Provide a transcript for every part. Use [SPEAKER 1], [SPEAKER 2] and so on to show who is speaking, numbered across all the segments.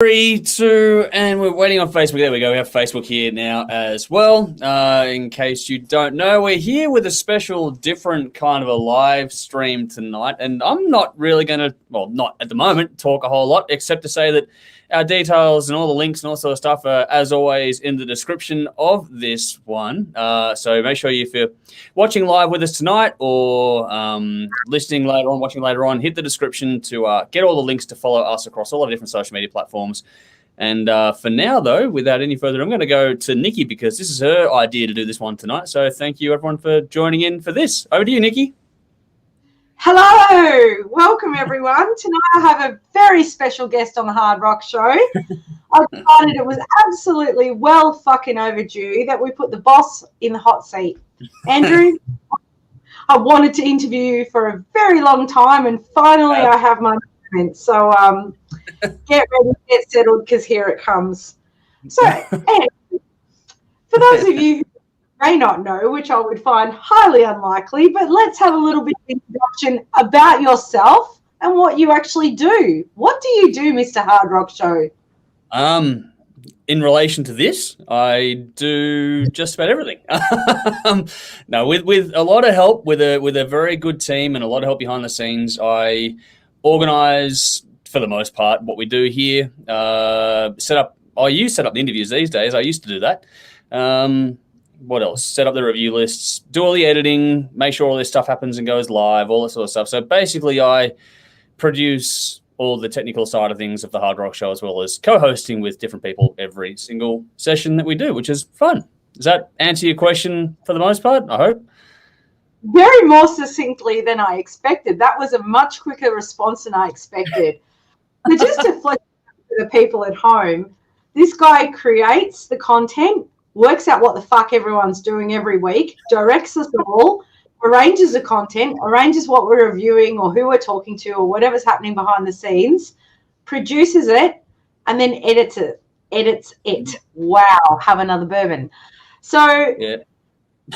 [SPEAKER 1] 3, 2, and we're waiting on Facebook. There we go. We have Facebook here now as well. In case you don't know, we're here with a special, different kind of a live stream tonight. And I'm not really going to, well, not at the moment, talk a whole lot, except to say that our details and all the links and all sort of stuff are, as always, in the description of this one. So make sure if you're watching live with us tonight or listening later on, watching later on, hit the description to get all the links to follow us across all the different social media platforms. And for now, though, without any further, I'm going to go to Nikki because this is her idea to do this one tonight. So thank you, everyone, for joining in for this. Over to you, Nikki.
[SPEAKER 2] Hello, welcome everyone. Tonight I have a very special guest on the Hard Rock Show. I decided it was absolutely well fucking overdue that we put the boss in the hot seat. Andrew, I wanted to interview you for a very long time and finally I have my moment. So get ready, get settled because here it comes. So Andrew, for those of you who may not know, which I would find highly unlikely, but let's have a little bit of introduction about yourself and what you actually do. What do you do, Mr. Hard Rock Show?
[SPEAKER 1] In relation to this, I do just about everything. No, with a lot of help, with a very good team and a lot of help behind the scenes, I organise for the most part what we do here. I set up the interviews these days. I used to do that. What else? Set up the review lists, do all the editing, make sure all this stuff happens and goes live, all that sort of stuff. So basically I produce all the technical side of things of the Hard Rock Show as well as co-hosting with different people every single session that we do, which is fun. Does that answer your question for the most part? I hope.
[SPEAKER 2] Very more succinctly than I expected. That was a much quicker response than I expected. But just to flesh to the people at home, this guy creates the content, works out what the fuck everyone's doing every week, directs us all, arranges the content, arranges what we're reviewing or who we're talking to or whatever's happening behind the scenes, produces it, and then edits it. Wow, have another bourbon. So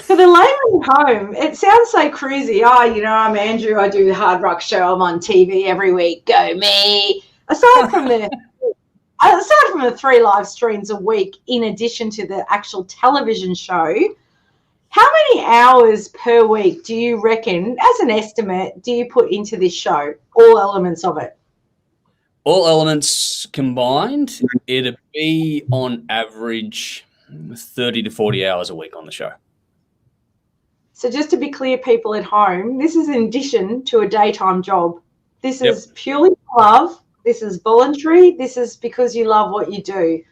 [SPEAKER 2] for the layman at home, it sounds so crazy. I'm Andrew, I do the Hard Rock Show, I'm on TV every week, go me. Aside from the 3 live streams a week, in addition to the actual television show, how many hours per week do you reckon, as an estimate, do you put into this show, all elements of it?
[SPEAKER 1] All elements combined, it'd be on average 30 to 40 hours a week on the show.
[SPEAKER 2] So just to be clear, people at home, this is in addition to a daytime job. This is purely love. This is voluntary. This is because you love what you do.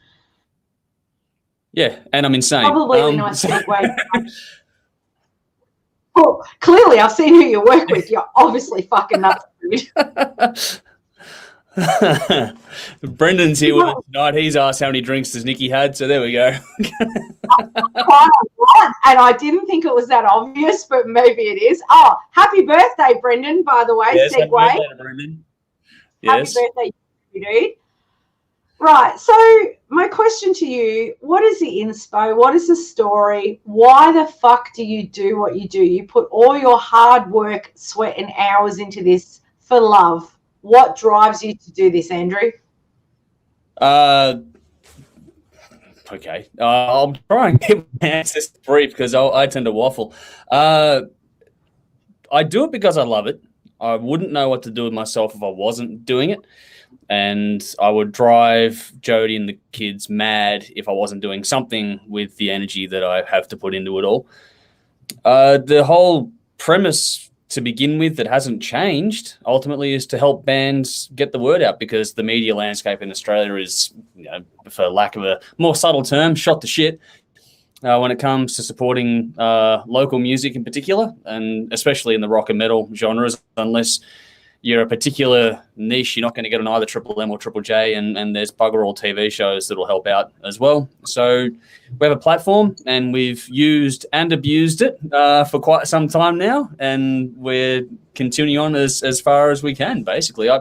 [SPEAKER 1] Yeah, and I'm insane.
[SPEAKER 2] Probably a nice segue. Well, clearly I've seen who you work with. You're obviously fucking nuts, dude.
[SPEAKER 1] Brendan's here with us tonight. He's asked how many drinks does Nikki had, so there we go.
[SPEAKER 2] And I didn't think it was that obvious, but maybe it is. Oh, happy birthday, Brendan, by the way.
[SPEAKER 1] Yes,
[SPEAKER 2] segue.
[SPEAKER 1] happy birthday, Brendan. Yes.
[SPEAKER 2] Happy birthday, dude. Right, so my question to you, what is the inspo? What is the story? Why the fuck do you do what you do? You put all your hard work, sweat, and hours into this for love. What drives you to do this, Andrew?
[SPEAKER 1] Okay. I'll try and keep my answers brief because I tend to waffle. I do it because I love it. I wouldn't know what to do with myself if I wasn't doing it. And I would drive Jody and the kids mad if I wasn't doing something with the energy that I have to put into it all. The whole premise to begin with that hasn't changed ultimately is to help bands get the word out because the media landscape in Australia is, for lack of a more subtle term, shot to shit when it comes to supporting local music in particular, and especially in the rock and metal genres. Unless you're a particular niche, you're not going to get on either Triple M or Triple J, and there's bugger all TV shows that will help out as well. So we have a platform, and we've used and abused it for quite some time now, and we're continuing on as far as we can, basically. I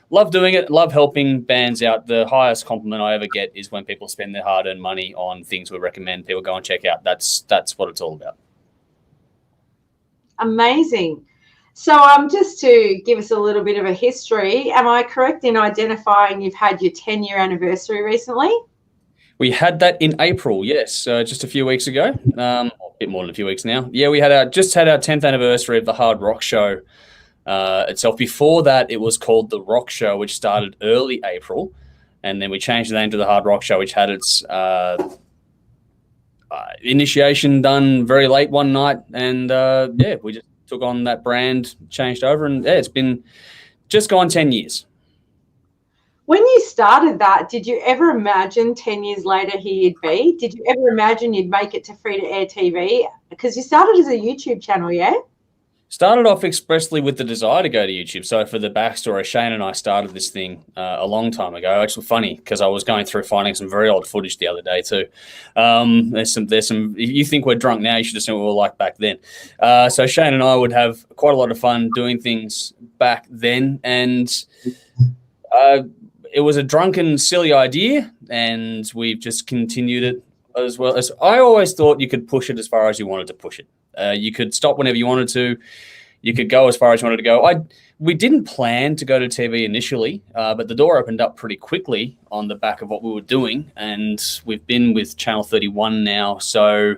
[SPEAKER 1] love doing it, love helping bands out. The highest compliment I ever get is when people spend their hard-earned money on things we recommend people go and check out. That's what it's all about.
[SPEAKER 2] Amazing. So just to give us a little bit of a history, am I correct in identifying you've had your 10-year anniversary recently?
[SPEAKER 1] We had that in April, yes, just a few weeks ago. A bit more than a few weeks now. Yeah, we had just had our 10th anniversary of the Hard Rock Show itself. Before that, it was called the Rock Show, which started early April, and then we changed the name to the Hard Rock Show, which had its initiation done very late one night, and we just took on that brand, changed over, and it's been just gone 10 years.
[SPEAKER 2] When you started that, did you ever imagine 10 years later here you'd be? Did you ever imagine you'd make it to free-to-air TV? Because you started as a YouTube channel, yeah?
[SPEAKER 1] Started off expressly with the desire to go to YouTube. So for the backstory, Shane and I started this thing a long time ago. Actually, funny because I was going through finding some very old footage the other day too. There's some. If you think we're drunk now, you should have seen what we were like back then. So Shane and I would have quite a lot of fun doing things back then, and it was a drunken, silly idea, and we've just continued it as well. As I always thought, you could push it as far as you wanted to push it. You could stop whenever you wanted to. You could go as far as you wanted to go. We didn't plan to go to TV initially, but the door opened up pretty quickly on the back of what we were doing, and we've been with Channel 31 now, so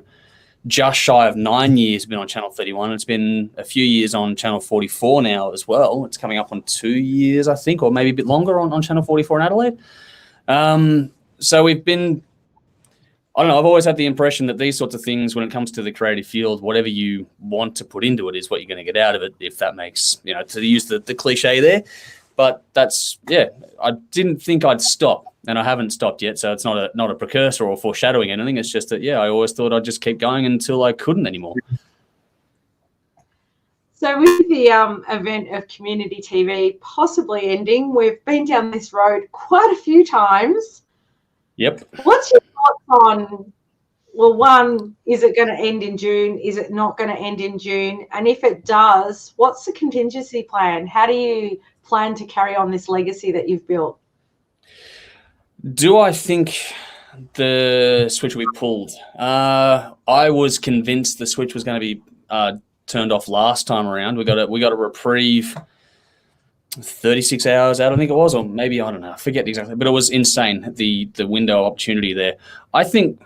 [SPEAKER 1] just shy of 9 years been on Channel 31. It's been a few years on Channel 44 now as well. It's coming up on 2 years, I think, or maybe a bit longer on Channel 44 in Adelaide. So we've been, I don't know, I've always had the impression that these sorts of things, when it comes to the creative field, whatever you want to put into it is what you're going to get out of it, if that makes, to use the cliche there. But I didn't think I'd stop, and I haven't stopped yet. So it's not a precursor or foreshadowing anything. It's just that, I always thought I'd just keep going until I couldn't anymore.
[SPEAKER 2] So with the event of community TV possibly ending, we've been down this road quite a few times.
[SPEAKER 1] Yep.
[SPEAKER 2] What's your thoughts on, well, one, is it going to end in June? Is it not going to end in June? And if it does, what's the contingency plan? How do you plan to carry on this legacy that you've built?
[SPEAKER 1] Do I think the switch will be pulled? I was convinced the switch was going to be turned off last time around. We got a reprieve 36 hours out, I think it was, or maybe, I don't know, I forget exactly, but it was insane, the window of opportunity there. I think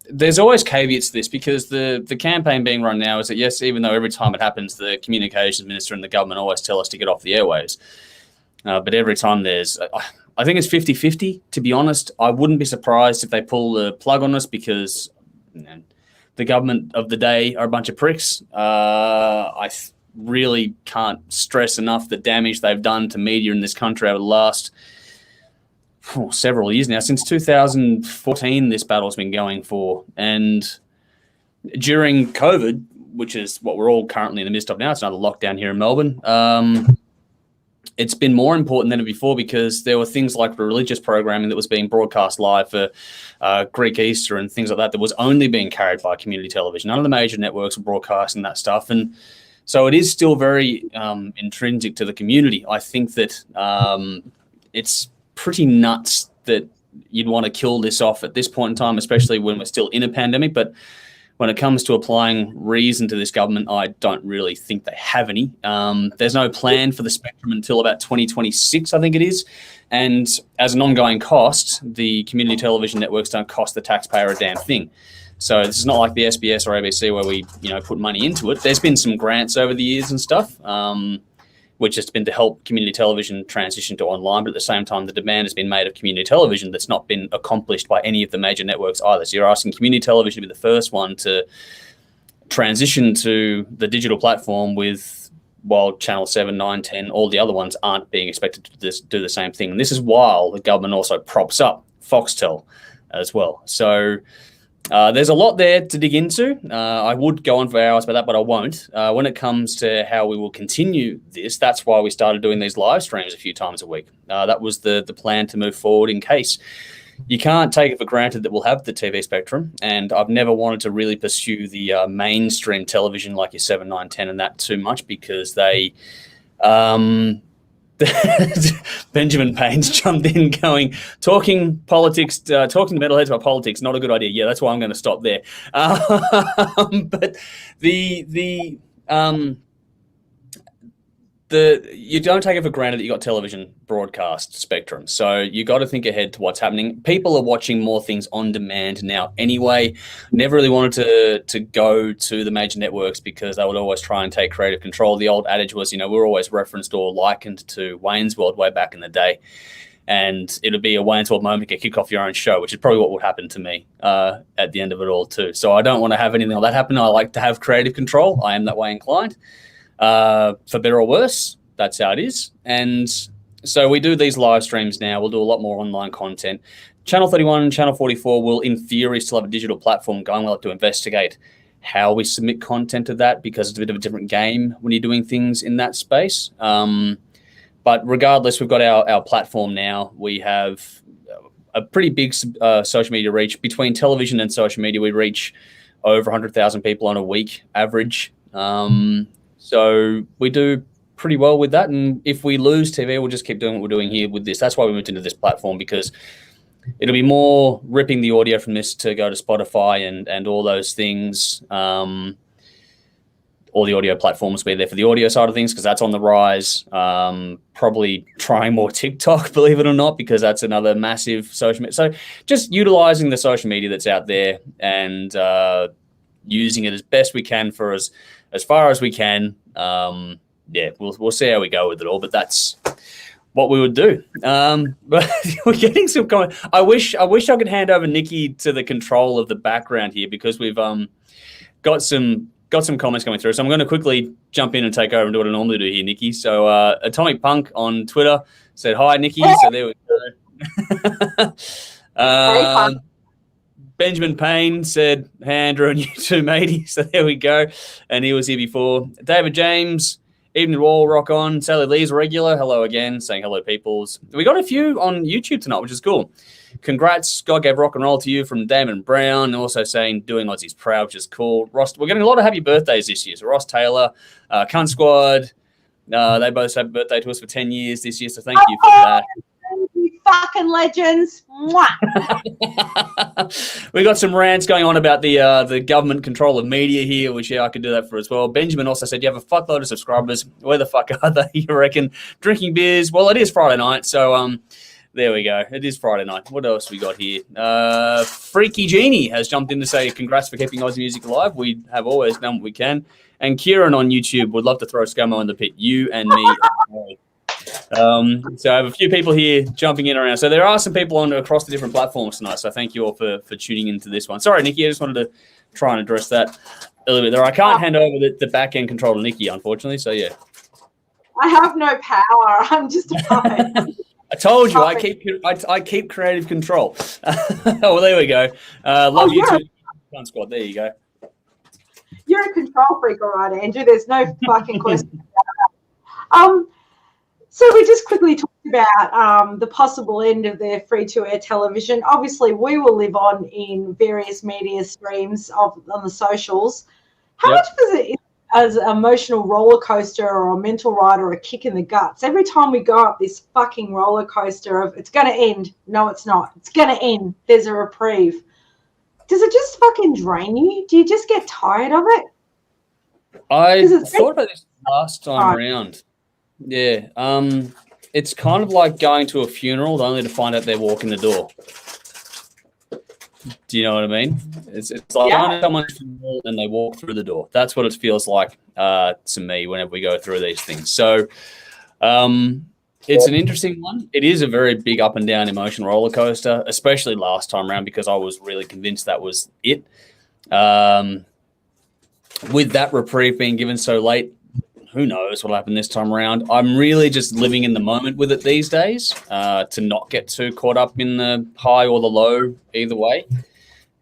[SPEAKER 1] there's always caveats to this, because the campaign being run now is that, yes, even though every time it happens, the communications minister and the government always tell us to get off the airwaves, but every time there's, I think it's 50-50, to be honest. I wouldn't be surprised if they pull the plug on us, because the government of the day are a bunch of pricks. I really can't stress enough the damage they've done to media in this country over the last several years now. Since 2014, this battle's been going for. And during COVID, which is what we're all currently in the midst of now, it's another lockdown here in Melbourne, it's been more important than ever before, because there were things like the religious programming that was being broadcast live for Greek Easter and things like that was only being carried by community television. None of the major networks were broadcasting that stuff. And so it is still very intrinsic to the community. I think that it's pretty nuts that you'd want to kill this off at this point in time, especially when we're still in a pandemic. But when it comes to applying reason to this government, I don't really think they have any. There's no plan for the spectrum until about 2026, I think it is. And as an ongoing cost, the community television networks don't cost the taxpayer a damn thing. So this is not like the SBS or ABC where we, put money into it. There's been some grants over the years and stuff, which has been to help community television transition to online. But at the same time, the demand has been made of community television that's not been accomplished by any of the major networks either. So you're asking community television to be the first one to transition to the digital platform, while Channel 7, 9, 10, all the other ones aren't being expected to do the same thing. And this is while the government also props up Foxtel as well. So there's a lot there to dig into. I would go on for hours about that, but I won't. When it comes to how we will continue this, that's why we started doing these live streams a few times a week. That was the plan to move forward, in case. You can't take it for granted that we'll have the TV spectrum, and I've never wanted to really pursue the mainstream television like your 7, 9, 10 and that too much, because they... Benjamin Payne's jumped in going, talking politics, talking to metalheads about politics, not a good idea. Yeah, that's why I'm going to stop there. But you don't take it for granted that you got television broadcast spectrum. So you got to think ahead to what's happening. People are watching more things on demand now anyway. Never really wanted to go to the major networks because they would always try and take creative control. The old adage was, we're always referenced or likened to Wayne's World way back in the day. And it'll be a Wayne's World moment to kick off your own show, which is probably what would happen to me at the end of it all too. So I don't want to have anything like that happen. I like to have creative control. I am that way inclined. For better or worse, that's how it is. And so we do these live streams now. We'll do a lot more online content. Channel 31 and Channel 44 will, in theory, still have a digital platform going. We'll have to investigate how we submit content to that because it's a bit of a different game when you're doing things in that space. But regardless, we've got our platform now. We have a pretty big social media reach. Between television and social media, we reach over 100,000 people on a week average. So we do pretty well with that. And if we lose TV, we'll just keep doing what we're doing here with this. That's why we moved into this platform, because it'll be more ripping the audio from this to go to Spotify and all those things. All the audio platforms will be there for the audio side of things because that's on the rise. Probably trying more TikTok, believe it or not, because that's another massive social media. So just utilizing the social media that's out there and using it as best we can for as far as we can. We'll see how we go with it all, but that's what we would do. But we're getting some comments. I wish I could hand over Nikki to the control of the background here because we've got some comments coming through. So I'm going to quickly jump in and take over and do what I normally do here, Nikki. So Atomic Punk on Twitter said, "Hi, Nikki." So there we go. Benjamin Payne said, "Hey, Andrew and you too, matey." So there we go. And he was here before. David James, Evening Wall, rock on. Sally Lee's regular. Hello again, saying hello, peoples. We got a few on YouTube tonight, which is cool. Congrats. God gave rock and roll to you from Damon Brown. Also saying doing Aussies proud, which is cool. Ross, we're getting a lot of happy birthdays this year. So Ross Taylor, Cunt Squad, they both had a birthday to us for 10 years this year. So thank you for that.
[SPEAKER 2] You fucking legends.
[SPEAKER 1] We got some rants going on about the government control of media here, which I could do that for as well. Benjamin also said, you have a fuckload of subscribers. Where the fuck are they, you reckon? Drinking beers. Well, it is Friday night, so there we go. It is Friday night. What else we got here? Freaky Genie has jumped in to say congrats for keeping Aussie music alive. We have always done what we can. And Kieran on YouTube would love to throw ScoMo in the pit. You and me. So I have a few people here jumping in around. So there are some people on across the different platforms tonight. So thank you all for tuning into this one. Sorry, Nikki, I just wanted to try and address that a little bit there. I can't hand over the back end control to Nikki, unfortunately. So yeah,
[SPEAKER 2] I have no power. I'm just a puppet.
[SPEAKER 1] I told you I keep creative control. Well, there we go. Love you too, Fun Squad. There you go.
[SPEAKER 2] You're a control freak, all right, Andrew. There's no fucking question about that. So we just quickly talked about the possible end of the free-to-air television. Obviously, we will live on in various media streams on the socials. How much does it, as an emotional roller coaster or a mental ride or a kick in the guts, every time we go up this fucking roller coaster of it's going to end, no, it's not. It's going to end. There's a reprieve. Does it just fucking drain you? Do you just get tired of it?
[SPEAKER 1] I thought about this last time around. Yeah, it's kind of like going to a funeral only to find out they're walking the door. Do you know what I mean? It's like going to someone's funeral and they walk through the door. That's what it feels like to me whenever we go through these things. So it's an interesting one. It is a very big up and down emotion roller coaster, especially last time around because I was really convinced that was it. With that reprieve being given so late, who knows what'll happen this time around. I'm really just living in the moment with it these days to not get too caught up in the high or the low either way.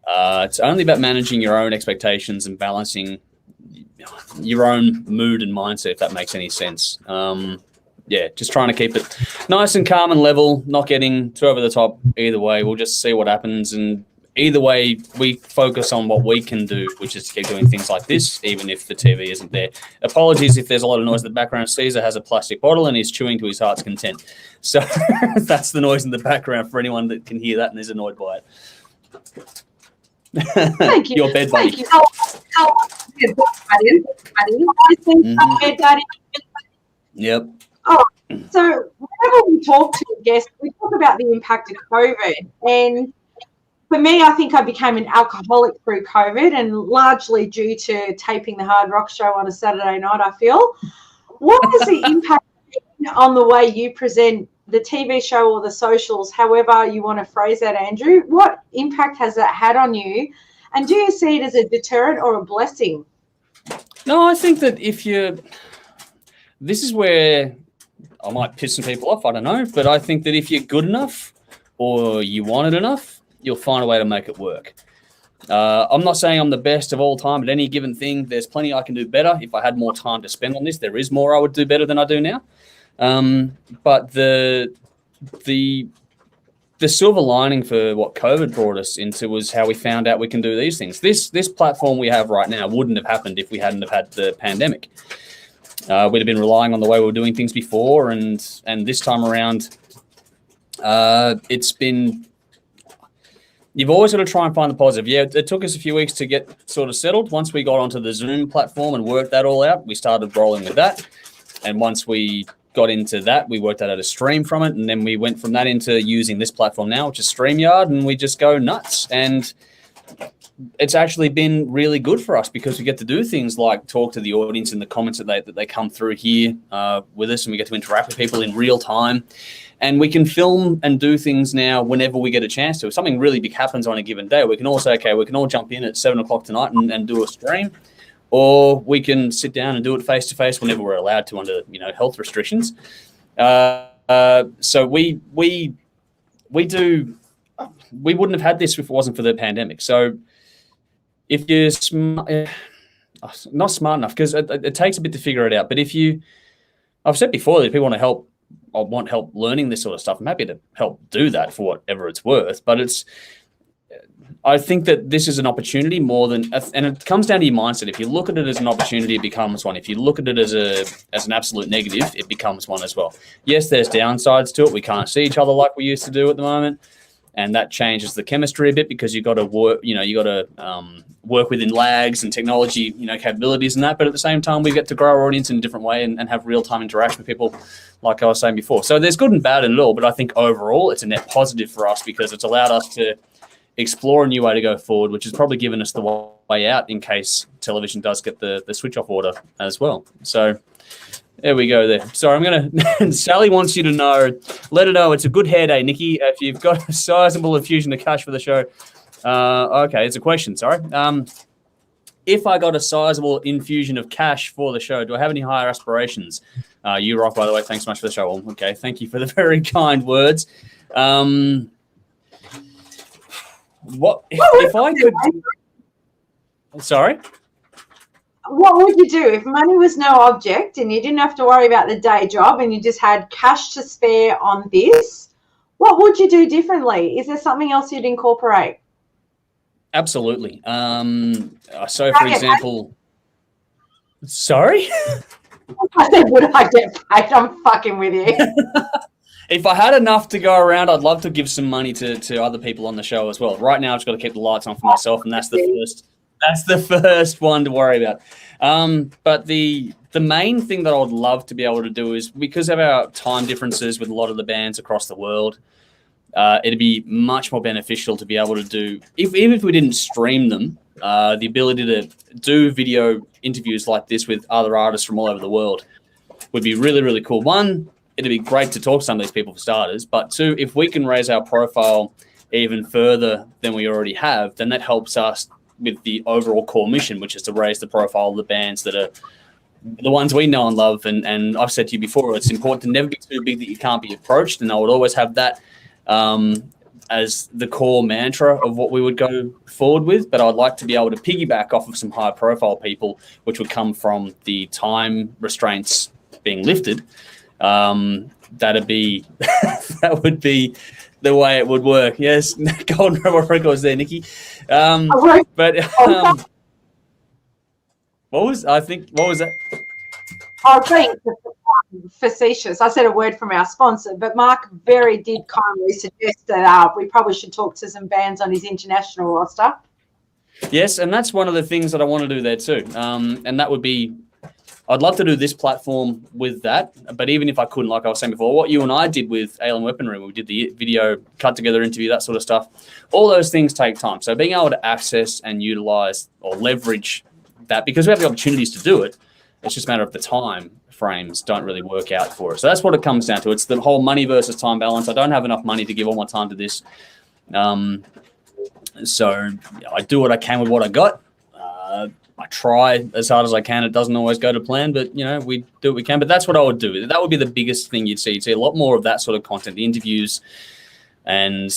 [SPEAKER 1] It's only about managing your own expectations and balancing your own mood and mindset, if that makes any sense. Just trying to keep it nice and calm and level, not getting too over the top either way. We'll just see what happens, and either way, we focus on what we can do, which is to keep doing things like this, even if the TV isn't there. Apologies if there's a lot of noise in the background. Caesar has a plastic bottle and he's chewing to his heart's content. So that's the noise in the background for anyone that can hear that and is annoyed by it.
[SPEAKER 2] Thank you.
[SPEAKER 1] Your bed buddy.
[SPEAKER 2] Thank you. How your bed buddy?
[SPEAKER 1] Yep.
[SPEAKER 2] Oh, so whenever we talk to a guest, we talk about the impact of COVID. And for me, I think I became an alcoholic through COVID, and largely due to taping the Hard Rock Show on a Saturday night, I feel. What has the impact been on the way you present the TV show or the socials, however you want to phrase that, Andrew? What impact has that had on you? And do you see it as a deterrent or a blessing?
[SPEAKER 1] No, I think that this is where I might piss some people off, I don't know, but I think that if you're good enough or you want it enough, you'll find a way to make it work. I'm not saying I'm the best of all time at any given thing. There's plenty I can do better. If I had more time to spend on this, there is more I would do better than I do now. But the silver lining for what COVID brought us into was how we found out we can do these things. This platform we have right now wouldn't have happened if we hadn't have had the pandemic. We'd have been relying on the way we were doing things before, and this time around, it's been. You've always got to try and find the positive. Yeah, it took us a few weeks to get sort of settled. Once we got onto the Zoom platform and worked that all out, we started rolling with that. And once we got into that, we worked out how to stream from it. And then we went from that into using this platform now, which is StreamYard, and we just go nuts. And it's actually been really good for us because we get to do things like talk to the audience in the comments that they come through here with us, and we get to interact with people in real time. And we can film and do things now whenever we get a chance to. If something really big happens on a given day, we can all say, okay, we can all jump in at 7 o'clock tonight and do a stream, or we can sit down and do it face to face whenever we're allowed to under health restrictions. So we wouldn't have had this if it wasn't for the pandemic. So if you're not smart enough, because it takes a bit to figure it out. But I've said before that if people want to help, I want help learning this sort of stuff, I'm happy to help do that for whatever it's worth. But I think that this is an opportunity more than, and it comes down to your mindset. If you look at it as an opportunity, it becomes one. If you look at it as an absolute negative, it becomes one as well. Yes, there's downsides to it. We can't see each other like we used to do at the moment. And that changes the chemistry a bit because you've got to work, work within lags and technology, capabilities and that. But at the same time, we get to grow our audience in a different way and have real-time interaction with people, like I was saying before. So there's good and bad in it all, but I think overall it's a net positive for us because it's allowed us to explore a new way to go forward, which has probably given us the way out in case television does get the switch-off order as well. So there we go there. Sorry, I'm going to... Sally wants you to know, let her know it's a good hair day, Nikki, if you've got a sizable infusion of cash for the show. Okay, it's a question, sorry. If I got a sizable infusion of cash for the show, do I have any higher aspirations? You rock, by the way. Thanks so much for the show. Well, okay, thank you for the very kind words. What if I could... Sorry?
[SPEAKER 2] What would you do if money was no object and you didn't have to worry about the day job and you just had cash to spare on this? What would you do differently? Is there something else you'd incorporate?
[SPEAKER 1] Absolutely. So, for example... Sorry?
[SPEAKER 2] I said, would I get paid? I'm fucking with you.
[SPEAKER 1] If I had enough to go around, I'd love to give some money to other people on the show as well. Right now, I've just got to keep the lights on for myself, and that's the first one to worry about. But the main thing that I would love to be able to do is, because of our time differences with a lot of the bands across the world, it'd be much more beneficial to be able to do, even if we didn't stream them, the ability to do video interviews like this with other artists from all over the world would be really, really cool. One, it'd be great to talk to some of these people for starters. But two, if we can raise our profile even further than we already have, then that helps us with the overall core mission, which is to raise the profile of the bands that are the ones we know and love. And I've said to you before, it's important to never be too big that you can't be approached. And I would always have that as the core mantra of what we would go forward with. But I'd like to be able to piggyback off of some high profile people, which would come from the time restraints being lifted. That would be the way it would work. Yes, Golden Rebel Records there, Nikki. What was that?
[SPEAKER 2] I was being facetious. I said a word from our sponsor, but Mark very did kindly suggest that we probably should talk to some bands on his international roster.
[SPEAKER 1] Yes, and that's one of the things that I want to do there too. And that would be I'd love to do this platform with that, but even if I couldn't, like I was saying before, what you and I did with Alien Weaponry, we did the video, cut together interview, that sort of stuff, all those things take time. So being able to access and utilize or leverage that, because we have the opportunities to do it, it's just a matter of the time frames don't really work out for us. So that's what it comes down to. It's the whole money versus time balance. I don't have enough money to give all my time to this. So I do what I can with what I got. I try as hard as I can. It doesn't always go to plan, but we do what we can. But that's what I would do. That would be the biggest thing you'd see. You'd see a lot more of that sort of content, the interviews, and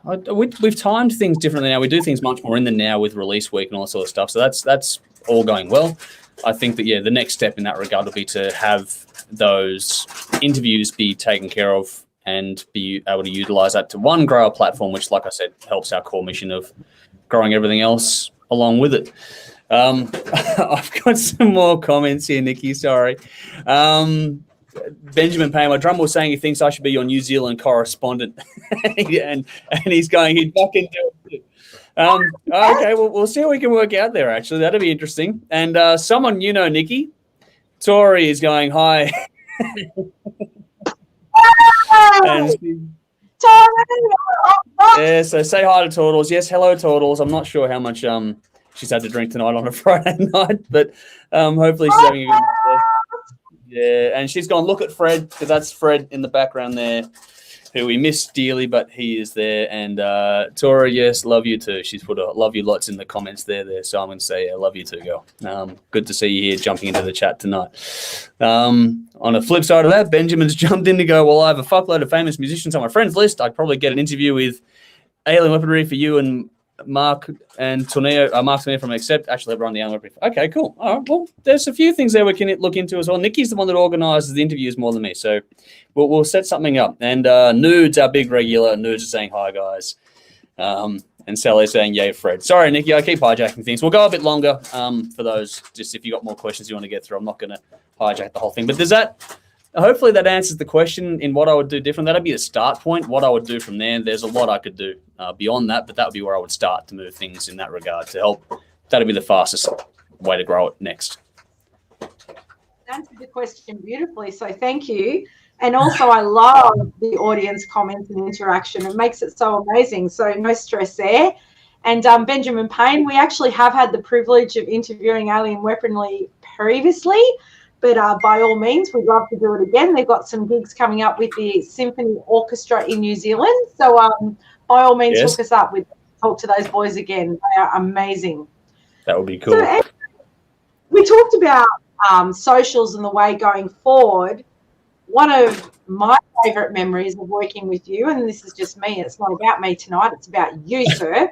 [SPEAKER 1] we've timed things differently now. We do things much more in the now with release week and all that sort of stuff. So that's all going well. I think that the next step in that regard will be to have those interviews be taken care of and be able to utilize that to grow our platform, which, like I said, helps our core mission of growing everything else along with it. I've got some more comments here, Nikki. Sorry. Benjamin Payne, my drummer was saying he thinks I should be your New Zealand correspondent, and he's going, he'd fucking do it. Okay, well, we'll see what we can work out there. Actually, that'd be interesting. And someone Nikki, Tori is going hi. Yeah, so say hi to Tortles. Yes, hello, Tortles. I'm not sure how much she's had to drink tonight on a Friday night, but hopefully she's having a good night. Yeah, and she's gone, look at Fred, because that's Fred in the background there, who we miss dearly, but he is there. And Tora, yes, love you too. She's put a love you lots in the comments there. So I'm going to say, love you too, girl. Good to see you here jumping into the chat tonight. On the flip side of that, Benjamin's jumped in to go, well, I have a fuckload of famous musicians on my friends list. I'd probably get an interview with Alien Weaponry for you and Mark and Torneo. Mark Torneo from Accept. Actually, they're on the Alien Weaponry. Okay, cool. All right, well, there's a few things there we can look into as well. Nikki's the one that organises the interviews more than me, so we'll set something up. And Nudes, our big regular, Nudes is saying hi, guys. And Sally's saying, yay, Fred. Sorry, Nikki, I keep hijacking things. We'll go a bit longer for those, just if you've got more questions you want to get through. I'm not going to hijack the whole thing. But hopefully that answers the question in what I would do different. That'd be the start point. What I would do from there, there's a lot I could do beyond that, but that would be where I would start to move things in that regard to help. That'd be the fastest way to grow it next.
[SPEAKER 2] Answered the question beautifully, so thank you. And also, I love the audience comments and interaction. It makes it so amazing. So no stress there. And Benjamin Payne, we actually have had the privilege of interviewing Alien Weaponry previously, but by all means, we'd love to do it again. They've got some gigs coming up with the Symphony Orchestra in New Zealand. So by all means, hook us up. Talk to those boys again. They are amazing.
[SPEAKER 1] That would be cool.
[SPEAKER 2] So, we talked about socials and the way going forward. One of my favourite memories of working with you, and this is just me, it's not about me tonight, it's about you, sir.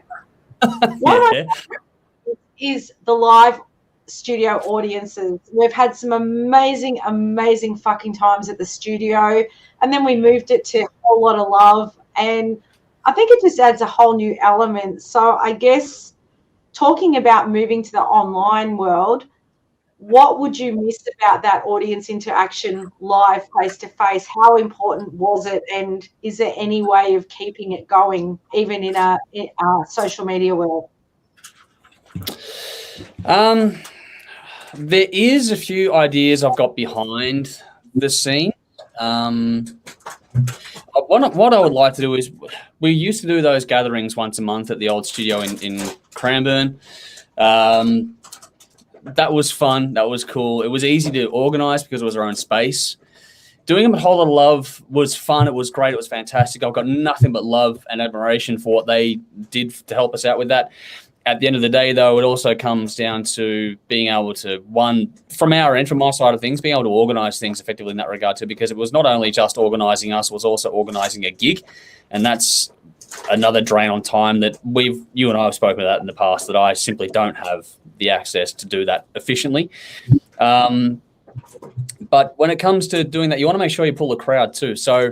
[SPEAKER 2] One of my favourites is the live studio audiences. We've had some amazing, amazing fucking times at the studio, and then we moved it to a whole lot of love, and I think it just adds a whole new element. So I guess talking about moving to the online world, what would you miss about that audience interaction live face-to-face? How important was it? And is there any way of keeping it going, even in a social media world?
[SPEAKER 1] There is a few ideas I've got behind the scene. What I would like to do is, we used to do those gatherings once a month at the old studio in Cranbourne. That was fun. That was cool. It was easy to organize because it was our own space. Doing them with a whole lot of love was fun. It was great. It was fantastic. I've got nothing but love and admiration for what they did to help us out with that. At the end of the day, though, it also comes down to being able to, from our end, from my side of things, being able to organize things effectively in that regard too, because it was not only just organizing us, it was also organizing a gig. And that's another drain on time that you and I have spoken about in the past, that I simply don't have the access to do that efficiently. But when it comes to doing that, you want to make sure you pull the crowd too. So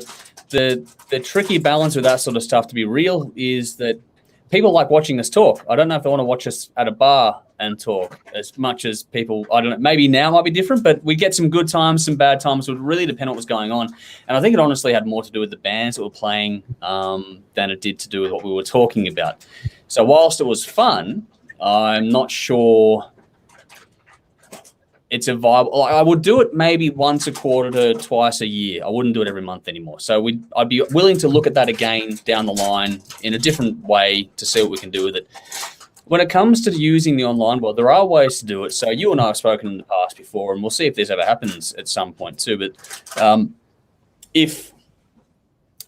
[SPEAKER 1] the tricky balance with that sort of stuff, to be real, is that people like watching us talk. I don't know if they want to watch us at a bar and talk as much as people, I don't know, maybe now might be different, but we get some good times, some bad times. It would really depend on what was going on. And I think it honestly had more to do with the bands that were playing than it did to do with what we were talking about. So whilst it was fun, I'm not sure it's a viable. I would do it maybe once a quarter to twice a year. I wouldn't do it every month anymore. So I'd be willing to look at that again down the line in a different way to see what we can do with it. When it comes to using the online world, there are ways to do it. So you and I have spoken in the past before, and we'll see if this ever happens at some point too. But if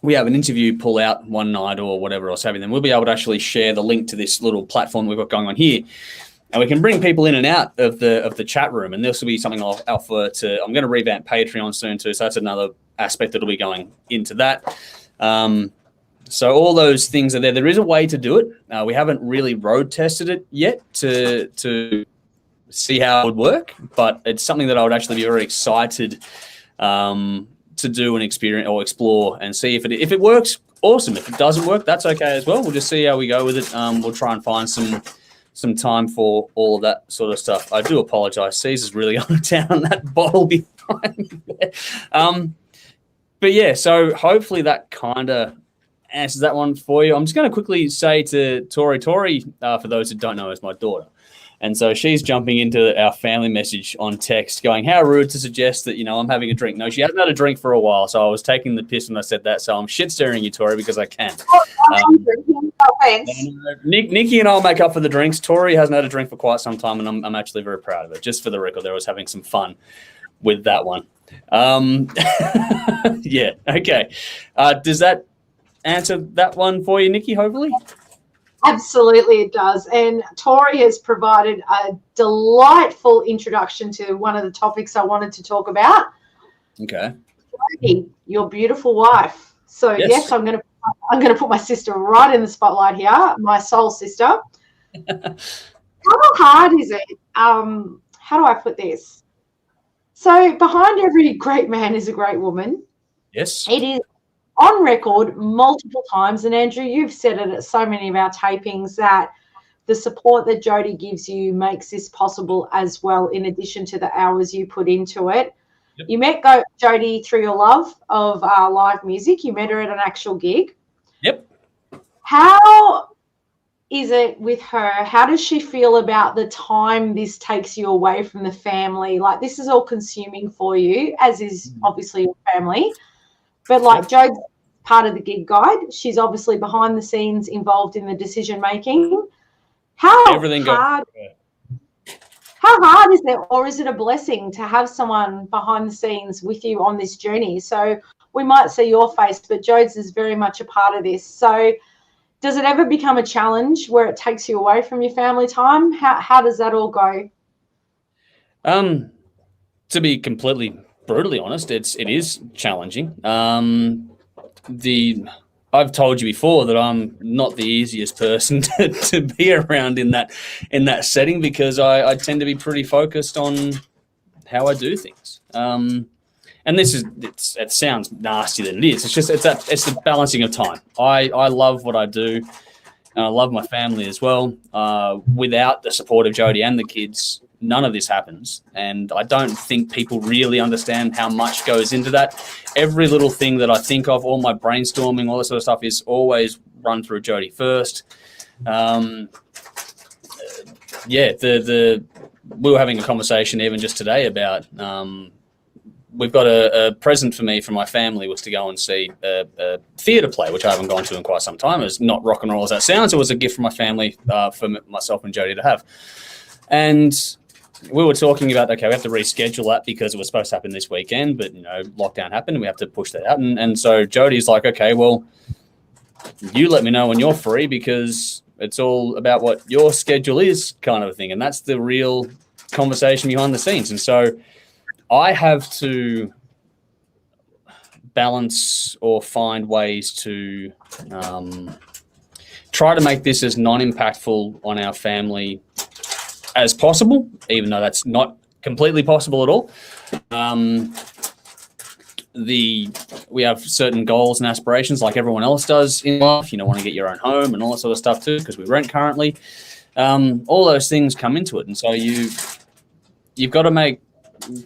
[SPEAKER 1] we have an interview pull out one night or whatever else having, then we'll be able to actually share the link to this little platform we've got going on here. And we can bring people in and out of the chat room, and this will be something I'll offer to. I'm going to revamp Patreon soon too, so that's another aspect that'll be going into that. So all those things are there. There is a way to do it. We haven't really road tested it yet to see how it would work, but it's something that I would actually be very excited to do and experience or explore and see if it works. Awesome. If it doesn't work, that's okay as well. We'll just see how we go with it. We'll try and find some time for all of that sort of stuff. I do apologize. Caesar's really on down that bottle behind me there. But yeah, so hopefully that kind of answers that one for you. I'm just going to quickly say to Tori, for those who don't know, is my daughter. And so she's jumping into our family message on text going, how rude to suggest that, I'm having a drink. No, she hasn't had a drink for a while. So I was taking the piss when I said that. So I'm shit staring you, Tori, because I can. Nikki and I'll make up for the drinks. Tori hasn't had a drink for quite some time, and I'm actually very proud of it. Just for the record, I was having some fun with that one. Yeah, okay. Does that answer that one for you, Nikki, hopefully?
[SPEAKER 2] Absolutely, it does. And Tori has provided a delightful introduction to one of the topics I wanted to talk about.
[SPEAKER 1] Okay.
[SPEAKER 2] Your beautiful wife. So yes, I'm going to put my sister right in the spotlight here, my soul sister. How hard is it? How do I put this? So behind every great man is a great woman.
[SPEAKER 1] Yes.
[SPEAKER 2] It is on record multiple times, and Andrew, you've said it at so many of our tapings, that the support that Jody gives you makes this possible as well, in addition to the hours you put into it. Yep. You met Jody through your love of live music. You met her at an actual gig.
[SPEAKER 1] Yep.
[SPEAKER 2] How is it with her? How does she feel about the time this takes you away from the family? Like, this is all consuming for you, as is obviously your family. But like Jode's part of the gig guide, she's obviously behind the scenes involved in the decision making. How hard is it, or is it a blessing to have someone behind the scenes with you on this journey? So we might see your face, but Jode's is very much a part of this. So does it ever become a challenge where it takes you away from your family time? How does that all go?
[SPEAKER 1] To be completely brutally honest, it is challenging. I've told you before that I'm not the easiest person to be around in that setting, because I tend to be pretty focused on how I do things. And it sounds nastier than it is. It's the balancing of time. I love what I do, and I love my family as well. Without the support of Jody and the kids, none of this happens. And I don't think people really understand how much goes into that. Every little thing that I think of, all my brainstorming, all that sort of stuff, is always run through Jody first. We were having a conversation even just today about we've got a present for me from my family was to go and see a theatre play, which I haven't gone to in quite some time. It's not rock and roll as that sounds. It was a gift from my family for myself and Jody to have. And we were talking about, okay, we have to reschedule that because it was supposed to happen this weekend, but, lockdown happened and we have to push that out. And so Jody's like, okay, well, you let me know when you're free, because it's all about what your schedule is, kind of a thing. And that's the real conversation behind the scenes. And so I have to balance or find ways to try to make this as non-impactful on our family as possible, even though that's not completely possible at all. We have certain goals and aspirations like everyone else does in life. Want to get your own home and all that sort of stuff too, because we rent currently. All those things come into it. And so you've got to make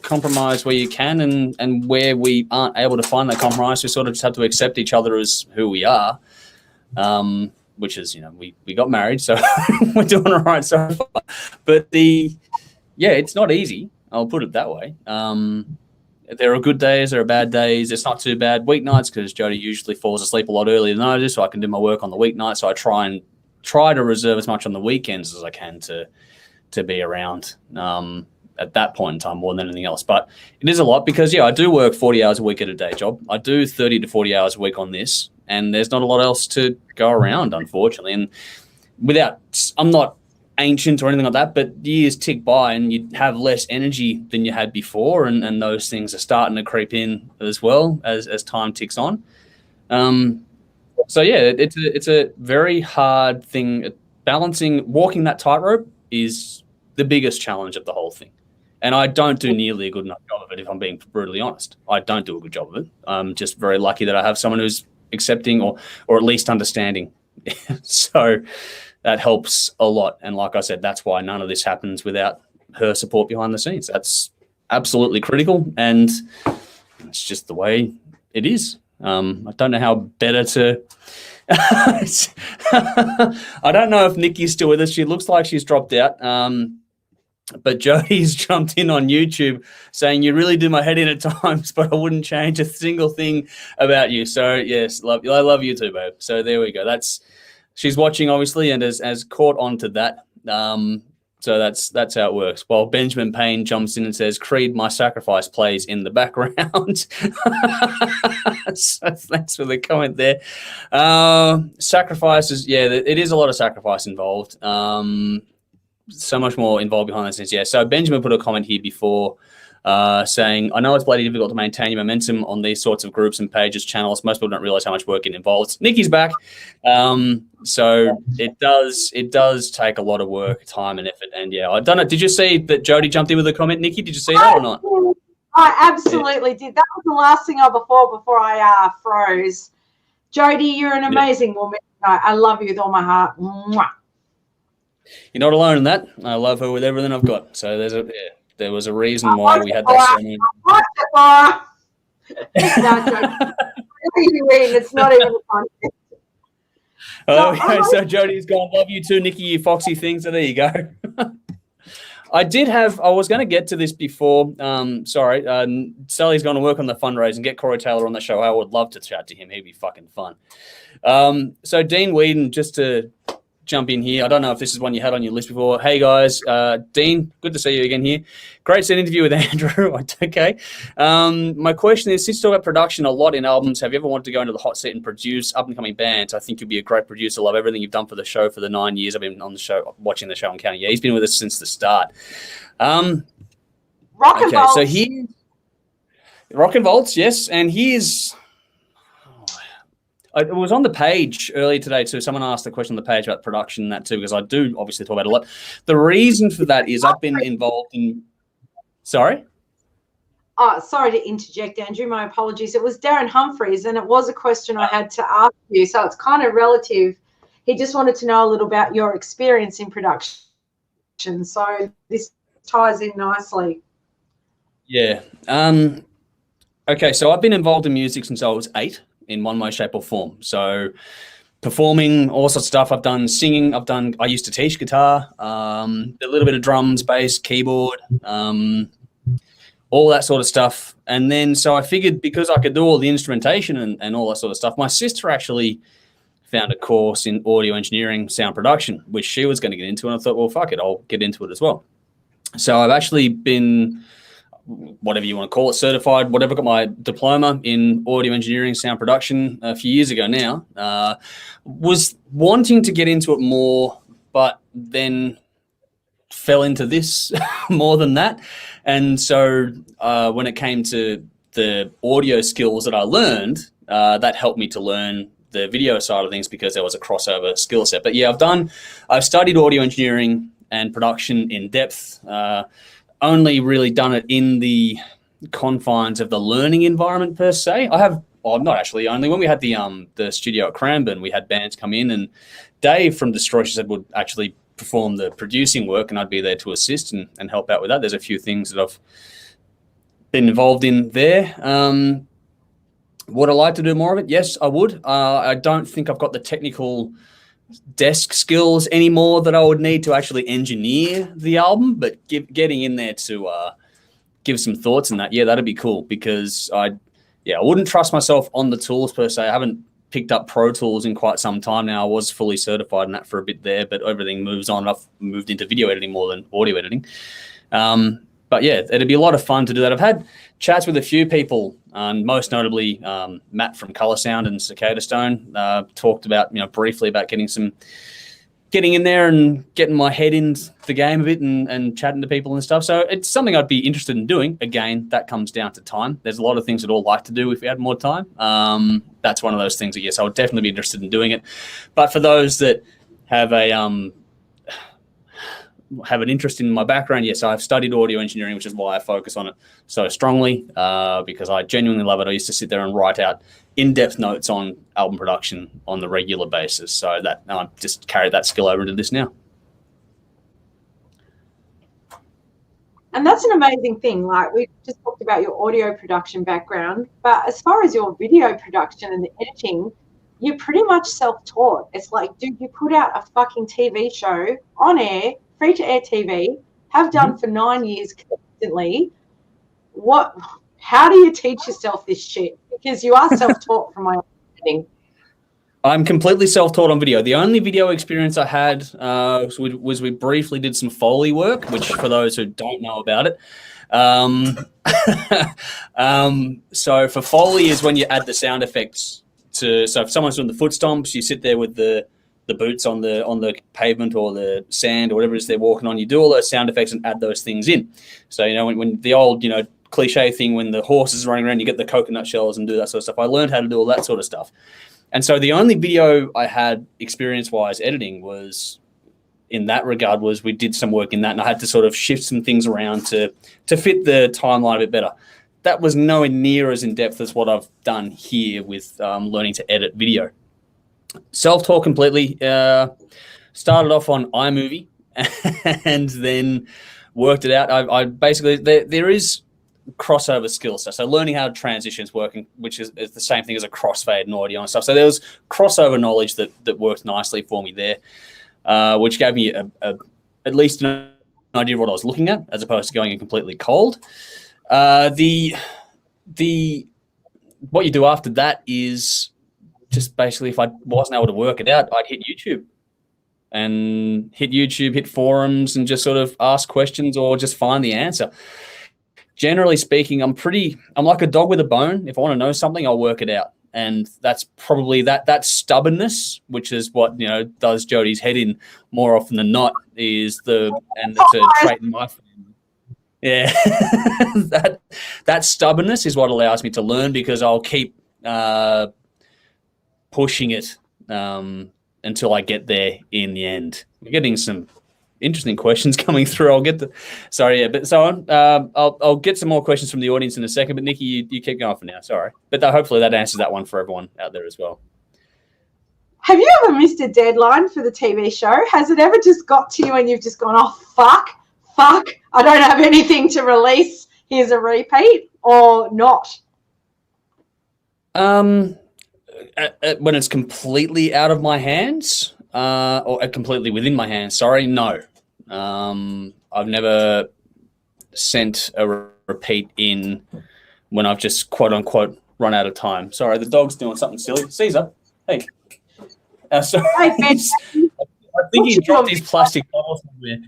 [SPEAKER 1] compromise where you can, and where we aren't able to find that compromise, we sort of just have to accept each other as who we are. Which is, we got married, so we're doing all right so far. But it's not easy. I'll put it that way. There are good days, there are bad days. It's not too bad weeknights because Jody usually falls asleep a lot earlier than I do, so I can do my work on the weeknight. So I try to reserve as much on the weekends as I can to be around at that point in time more than anything else. But it is a lot because, I do work 40 hours a week at a day job. I do 30 to 40 hours a week on this, and there's not a lot else to go around, unfortunately. And I'm not ancient or anything like that, but years tick by and you have less energy than you had before, and those things are starting to creep in as well as time ticks on. So it's a very hard thing. Walking that tightrope is the biggest challenge of the whole thing. And I don't do nearly a good enough job of it, if I'm being brutally honest. I don't do a good job of it. I'm just very lucky that I have someone who's accepting or at least understanding. So that helps a lot. And like I said, that's why none of this happens without her support behind the scenes. That's absolutely critical, and it's just the way it is. I don't know how better to... I don't know if Nikki's still with us. She looks like she's dropped out. But Jody's jumped in on YouTube saying, you really do my head in at times, but I wouldn't change a single thing about you. So, yes, I love you too, babe. So there we go. She's watching, obviously, and has caught on to that. So that's how it works. While Benjamin Payne jumps in and says, Creed, my sacrifice plays in the background. So thanks for the comment there. Sacrifices, it is a lot of sacrifice involved. So much more involved behind the scenes. Yeah. So Benjamin put a comment here before saying, I know it's bloody difficult to maintain your momentum on these sorts of groups and pages, channels. Most people don't realize how much work it involves. Nikki's back. So it does take a lot of work, time and effort. And I don't know. Did you see that Jody jumped in with a comment, Nikki? Did you see that or not?
[SPEAKER 2] I absolutely did. That was the last thing before I froze. Jody, you're an amazing woman. I love you with all my heart. Mwah.
[SPEAKER 1] You're not alone in that. I love her with everything I've got. So there was a reason why we had that ceremony.
[SPEAKER 2] It's not even fun.
[SPEAKER 1] So Jody's gone, love you too, Nikki, you foxy thing. So there you go. I was going to get to this before. Sally's going to work on the fundraising, get Corey Taylor on the show. I would love to chat to him. He'd be fucking fun. So Dean Whedon, just to jump in here. I don't know if this is one you had on your list before. Hey guys, Dean, good to see you again here. Great set interview with Andrew. Okay. My question is, since you talk about production a lot in albums, have you ever wanted to go into the hot seat and produce up and coming bands? I think you'd be a great producer. Love everything you've done for the show for the 9 years I've been on the show, watching the show and counting. Yeah, he's been with us since the start.
[SPEAKER 2] Rock and Volts.
[SPEAKER 1] So Rock and Volts, yes, and here's. It was on the page earlier today too. Someone asked a question on the page about production and that too, because I do obviously talk about it a lot. The reason for that is I've been involved in... Sorry?
[SPEAKER 2] Sorry to interject, Andrew. My apologies. It was Darren Humphreys, and it was a question I had to ask you, so it's kind of relative. He just wanted to know a little about your experience in production. So this ties in nicely.
[SPEAKER 1] Yeah. Okay, so I've been involved in music since I was 8. In one way, shape or form. So performing, all sorts of stuff. I've done singing. I used to teach guitar, a little bit of drums, bass, keyboard, all that sort of stuff. And then, so I figured because I could do all the instrumentation and all that sort of stuff, my sister actually found a course in audio engineering, sound production, which she was going to get into. And I thought, well, fuck it, I'll get into it as well. So I've actually been... whatever you want to call it, certified, whatever, got my diploma in audio engineering, sound production a few years ago now. Was wanting to get into it more, but then fell into this more than that. And so when it came to the audio skills that I learned, that helped me to learn the video side of things because there was a crossover skill set. But yeah, I've studied audio engineering and production in depth. Only really done it in the confines of the learning environment per se. Not actually only. When we had the studio at Cranbourne, we had bands come in, and Dave from Destroy, she said, would actually perform the producing work, and I'd be there to assist and help out with that. There's a few things that I've been involved in there. Would I like to do more of it? Yes, I would. I don't think I've got the technical desk skills anymore that I would need to actually engineer the album, but getting in there to give some thoughts in that, yeah, that'd be cool, because I wouldn't trust myself on the tools per se. I haven't picked up Pro Tools in quite some time now. I was fully certified in that for a bit there, but everything moves on. I've moved into video editing more than audio editing. But yeah, it'd be a lot of fun to do that. I've had chats with a few people, and most notably Matt from Color Sound and Cicada Stone talked about, briefly about getting in there and getting my head into the game a bit and chatting to people and stuff. So it's something I'd be interested in doing. Again, that comes down to time. There's a lot of things I'd all like to do if we had more time. That's one of those things that, yes, I would definitely be interested in doing it. But for those that have have an interest in my background, yes, I've studied audio engineering, which is why I focus on it so strongly, because I genuinely love it. I used to sit there and write out in-depth notes on album production on the regular basis. So that I've just carried that skill over into this now.
[SPEAKER 2] And that's an amazing thing. Like, we just talked about your audio production background, but as far as your video production and the editing, you're pretty much self-taught. It's like, dude, you put out a fucking TV show on air, free-to-air TV, have done for 9 years consistently. How do you teach yourself this shit? Because you are self-taught from my understanding.
[SPEAKER 1] I'm completely self-taught on video. The only video experience I had was we briefly did some Foley work, which for those who don't know about it. So for Foley is when you add the sound effects so if someone's doing the foot stomps, you sit there with the boots on the pavement or the sand or whatever it is they're walking on. You do all those sound effects and add those things in. So, when the old, cliche thing, when the horse is running around, you get the coconut shells and do that sort of stuff. I learned how to do all that sort of stuff. And so the only video I had experience-wise editing was, in that regard, was we did some work in that, and I had to sort of shift some things around to fit the timeline a bit better. That was nowhere near as in-depth as what I've done here with learning to edit video. Self-taught completely. Started off on iMovie and then worked it out. I basically, there is crossover skill set. So learning how transitions working, which is the same thing as a crossfade and audio and stuff. So there was crossover knowledge that worked nicely for me there, which gave me at least an idea of what I was looking at, as opposed to going in completely cold. What you do after that is just basically, if I wasn't able to work it out, I'd hit YouTube, hit forums, and just sort of ask questions or just find the answer. Generally speaking, I'm like a dog with a bone. If I want to know something, I'll work it out. And that's probably that stubbornness, which is what, does Jody's head in more often than not, it's a trait in my family. Yeah. that stubbornness is what allows me to learn, because I'll keep pushing it until I get there in the end. We're getting some interesting questions coming through. I'll get I'll get some more questions from the audience in a second, but Nikki, you keep going for now. Sorry. But hopefully that answers that one for everyone out there as well.
[SPEAKER 2] Have you ever missed a deadline for the TV show? Has it ever just got to you and you've just gone, oh, fuck, I don't have anything to release, here's a repeat, or not?
[SPEAKER 1] When it's completely out of my hands, or completely within my hands, sorry, no. I've never sent a repeat in when I've just quote unquote run out of time. Sorry, the dog's doing something silly. Caesar, hey. Sorry. I think he dropped his plastic bottle somewhere.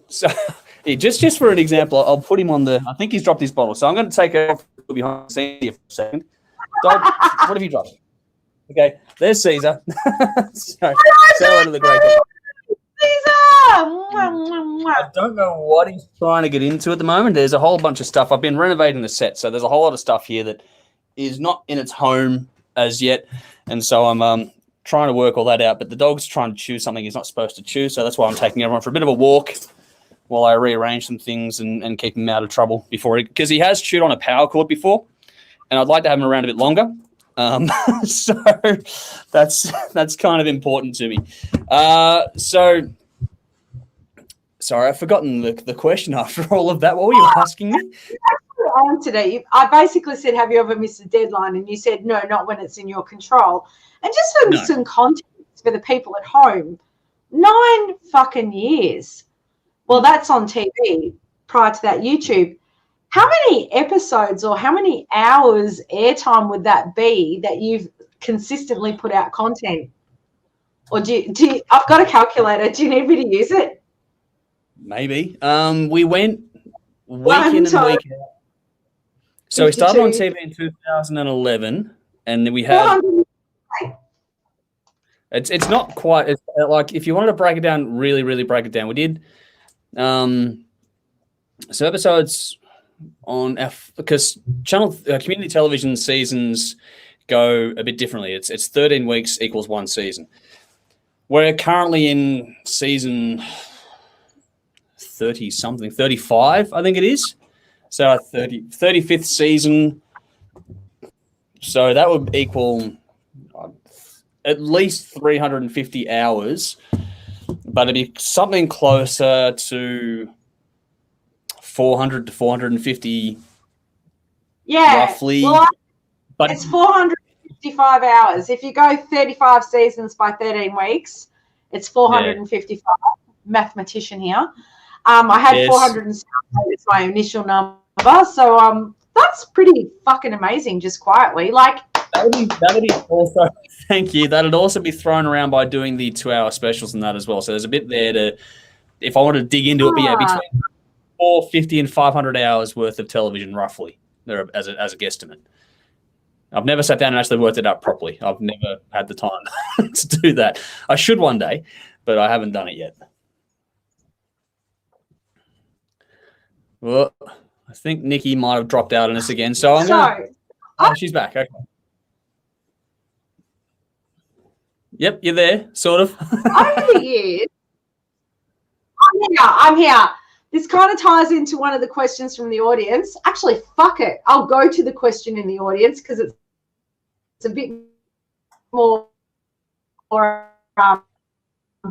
[SPEAKER 1] So just for an example, I'll put him on I think he's dropped his bottle. So I'm going to take it behind the scenes here for a second. Dog, what have you dropped? Okay, there's Caesar. Sorry, say to the great dog.
[SPEAKER 2] Caesar!
[SPEAKER 1] I don't know what he's trying to get into at the moment. There's a whole bunch of stuff. I've been renovating the set, so there's a whole lot of stuff here that is not in its home as yet, and so I'm trying to work all that out. But the dog's trying to chew something he's not supposed to chew, so that's why I'm taking everyone for a bit of a walk while I rearrange some things and keep him out of trouble because he has chewed on a power cord before, and I'd like to have him around a bit longer. So that's kind of important to me. So sorry, I've forgotten the question after all of that. What were you asking me?
[SPEAKER 2] Today, I basically said, have you ever missed a deadline? And you said, no, not when it's in your control. And just some context for the people at home, 9 fucking years. Well, that's on TV. Prior to that, YouTube. how many episodes or how many hours airtime would that be that you've consistently put out content? Or do you, I've got a calculator. Do you need me to use it?
[SPEAKER 1] Maybe. We went week in and week out. So we started on TV in 2011, and then we had. It's not quite. It's like if you wanted to break it down, really break it down, we did. So episodes on because community television seasons go a bit differently. It's 13 weeks equals one season. We're currently in season 30-something, 35, I think it is. So our 35th season. So that would equal at least 350 hours, but it'd be something closer to 400 to 450.
[SPEAKER 2] Yeah,
[SPEAKER 1] roughly.
[SPEAKER 2] Well, but it's 455 hours. If you go 35 seasons by 13 weeks, it's 455. Yeah. Mathematician here. I had 407 as my initial number, so that's pretty fucking amazing. Just quietly, like
[SPEAKER 1] that'd be also. Thank you. That'd also be thrown around by doing the 2-hour specials and that as well. So there's a bit there to, if I wanted to dig into it, but yeah, between 450 and 500 hours worth of television, roughly, there as a guesstimate. I've never sat down and actually worked it out properly. I've never had the time to do that. I should one day, but I haven't done it yet. Well, I think Nikki might have dropped out on us again. So I'm going to... Oh, she's back. Okay. Yep, you're there, sort of.
[SPEAKER 2] Over the years, I'm here. This kind of ties into one of the questions from the audience. Actually, fuck it. I'll go to the question in the audience because it's a bit more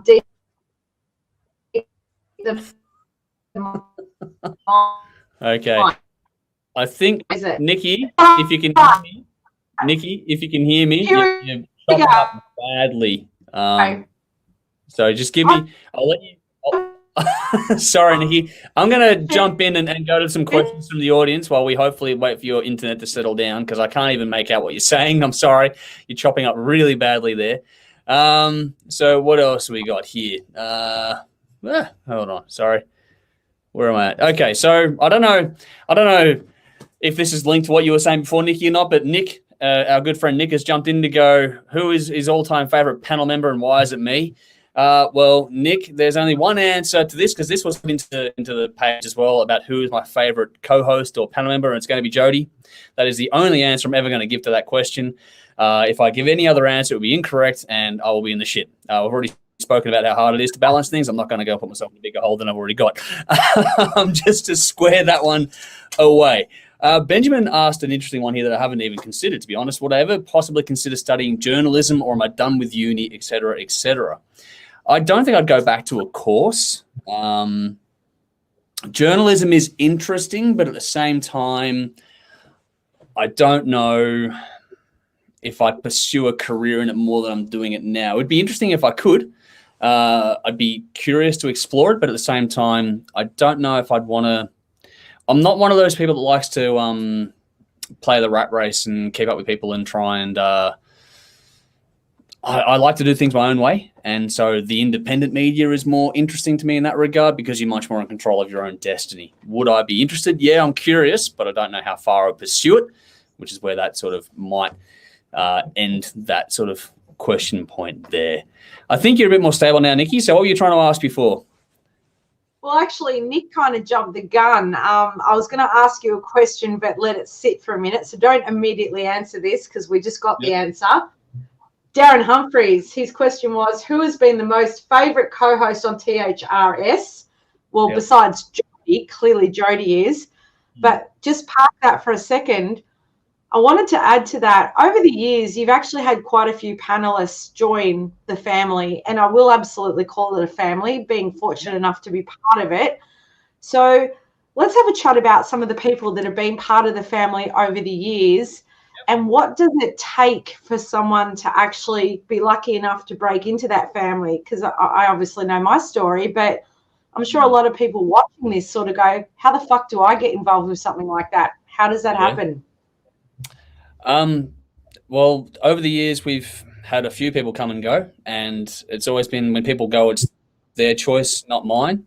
[SPEAKER 2] deep.
[SPEAKER 1] Okay. I think, Nikki, if you can hear me, you're chopping up badly. So just give me, I'll let you. Sorry, Nikki. I'm going to jump in and go to some questions from the audience while we hopefully wait for your internet to settle down because I can't even make out what you're saying. I'm sorry. You're chopping up really badly there. So what else we got here? Hold on. Sorry. Where am I at? Okay, so I don't know if this is linked to what you were saying before, Nikki, or not, but Nick, our good friend Nick, has jumped in to go, who is his all-time favorite panel member and why is it me? Well, Nick, there's only one answer to this because this was put into the page as well about who is my favorite co-host or panel member, and it's going to be Jody. That is the only answer I'm ever going to give to that question. If I give any other answer, it will be incorrect, and I will be in the shit. I've already spoken about how hard it is to balance things. I'm not going to go put myself in a bigger hole than I've already got. Just to square that one away. Benjamin asked an interesting one here that I haven't even considered, to be honest. Would I ever possibly consider studying journalism, or am I done with uni, et cetera, et cetera? I don't think I'd go back to a course. Journalism is interesting, but at the same time, I don't know if I'd pursue a career in it more than I'm doing it now. It'd be interesting if I could. I'd be curious to explore it, but at the same time, I don't know if I'd want to. I'm not one of those people that likes to play the rat race and keep up with people and try and. I like to do things my own way, and so the independent media is more interesting to me in that regard because you're much more in control of your own destiny. Would I be interested? Yeah, I'm curious, but I don't know how far I'd pursue it, which is where that sort of might end that sort of question point there. I think you're a bit more stable now, Nikki. So what were you trying to ask before?
[SPEAKER 2] Well, actually, Nick kind of jumped the gun. I was going to ask you a question, but let it sit for a minute. So don't immediately answer this because we just got the answer. Darren Humphreys, his question was, who has been the most favourite co-host on THRS? Well, besides Jody, clearly Jody is. But just park that for a second. I wanted to add to that, over the years, you've actually had quite a few panelists join the family, and I will absolutely call it a family, being fortunate enough to be part of it. So let's have a chat about some of the people that have been part of the family over the years, and what does it take for someone to actually be lucky enough to break into that family? Because I obviously know my story, but I'm sure a lot of people watching this sort of go, how the fuck do I get involved with something like that? How does that happen?
[SPEAKER 1] Well, over the years, we've had a few people come and go, and it's always been when people go, it's their choice, not mine.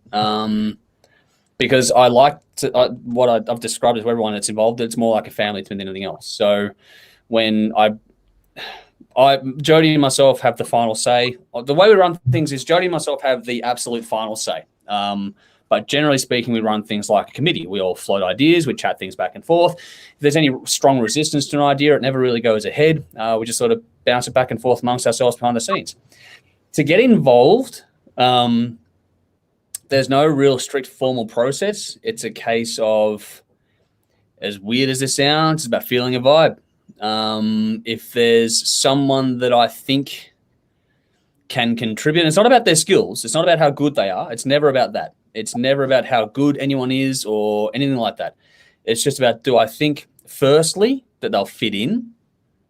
[SPEAKER 1] Because I like to, what I've described as everyone that's involved, it's more like a family than anything else. So when Jody and myself have the final say. The way we run things is Jody and myself have the absolute final say. But generally speaking, we run things like a committee. We all float ideas, we chat things back and forth. If there's any strong resistance to an idea, it never really goes ahead. We just sort of bounce it back and forth amongst ourselves behind the scenes. To get involved, there's no real strict formal process. It's a case of, as weird as this sounds, it's about feeling a vibe. If there's someone that I think can contribute, and it's not about their skills, it's not about how good they are, it's never about that. It's never about how good anyone is or anything like that. It's just about, do I think, firstly, that they'll fit in?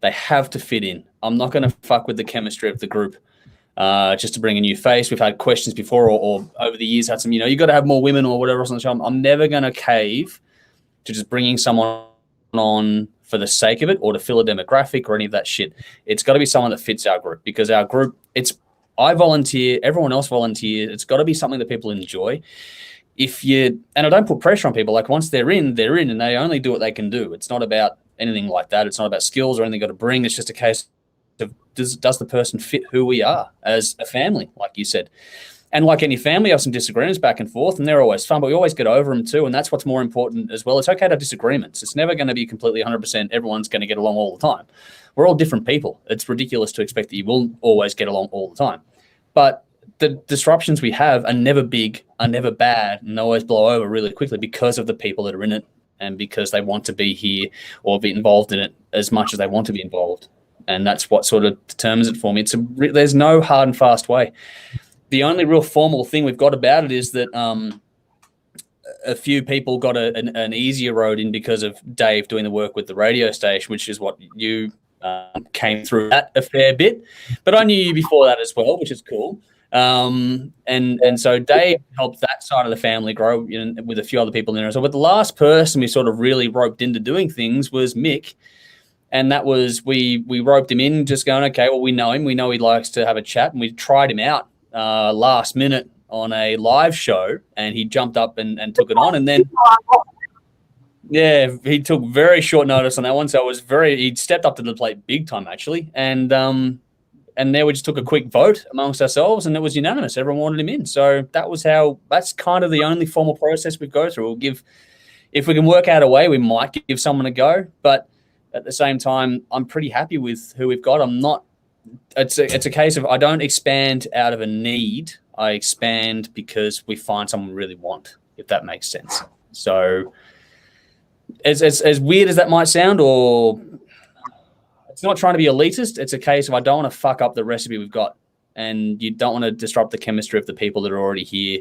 [SPEAKER 1] They have to fit in. I'm not going to fuck with the chemistry of the group just to bring a new face. We've had questions before or over the years had some, you got to have more women or whatever else on the show. I'm never going to cave to just bringing someone on for the sake of it or to fill a demographic or any of that shit. It's got to be someone that fits our group, because our group, I volunteer, everyone else volunteers. It's got to be something that people enjoy. And I don't put pressure on people. Like, once they're in, and they only do what they can do. It's not about anything like that. It's not about skills or anything got to bring. It's just a case of, does the person fit who we are as a family, like you said. And like any family, you have some disagreements back and forth, and they're always fun, but we always get over them too, and that's what's more important as well. It's okay to have disagreements. It's never going to be completely 100%. Everyone's going to get along all the time. We're all different people. It's ridiculous to expect that you will always get along all the time. But the disruptions we have are never big, are never bad, and they always blow over really quickly because of the people that are in it and because they want to be here or be involved in it as much as they want to be involved. And that's what sort of determines it for me. There's no hard and fast way. The only real formal thing we've got about it is that a few people got an easier road in because of Dave doing the work with the radio station, which is what you came through that a fair bit. But I knew you before that as well, which is cool. And so Dave helped that side of the family grow, with a few other people in there. So, but the last person we sort of really roped into doing things was Mick. And that was, we roped him in just going, okay, well, we know him. We know he likes to have a chat. And we tried him out last minute on a live show, and he jumped up and took it on. And then, yeah, he took very short notice on that one. So he stepped up to the plate big time, actually. And there we just took a quick vote amongst ourselves, and it was unanimous. Everyone wanted him in. So that's kind of the only formal process we go through. If we can work out a way, we might give someone a go. But at the same time, I'm pretty happy with who we've got. It's a case of, I don't expand out of a need. I expand because we find someone we really want, if that makes sense. So as weird as that might sound, or it's not trying to be elitist, it's a case of, I don't want to fuck up the recipe we've got, and you don't want to disrupt the chemistry of the people that are already here.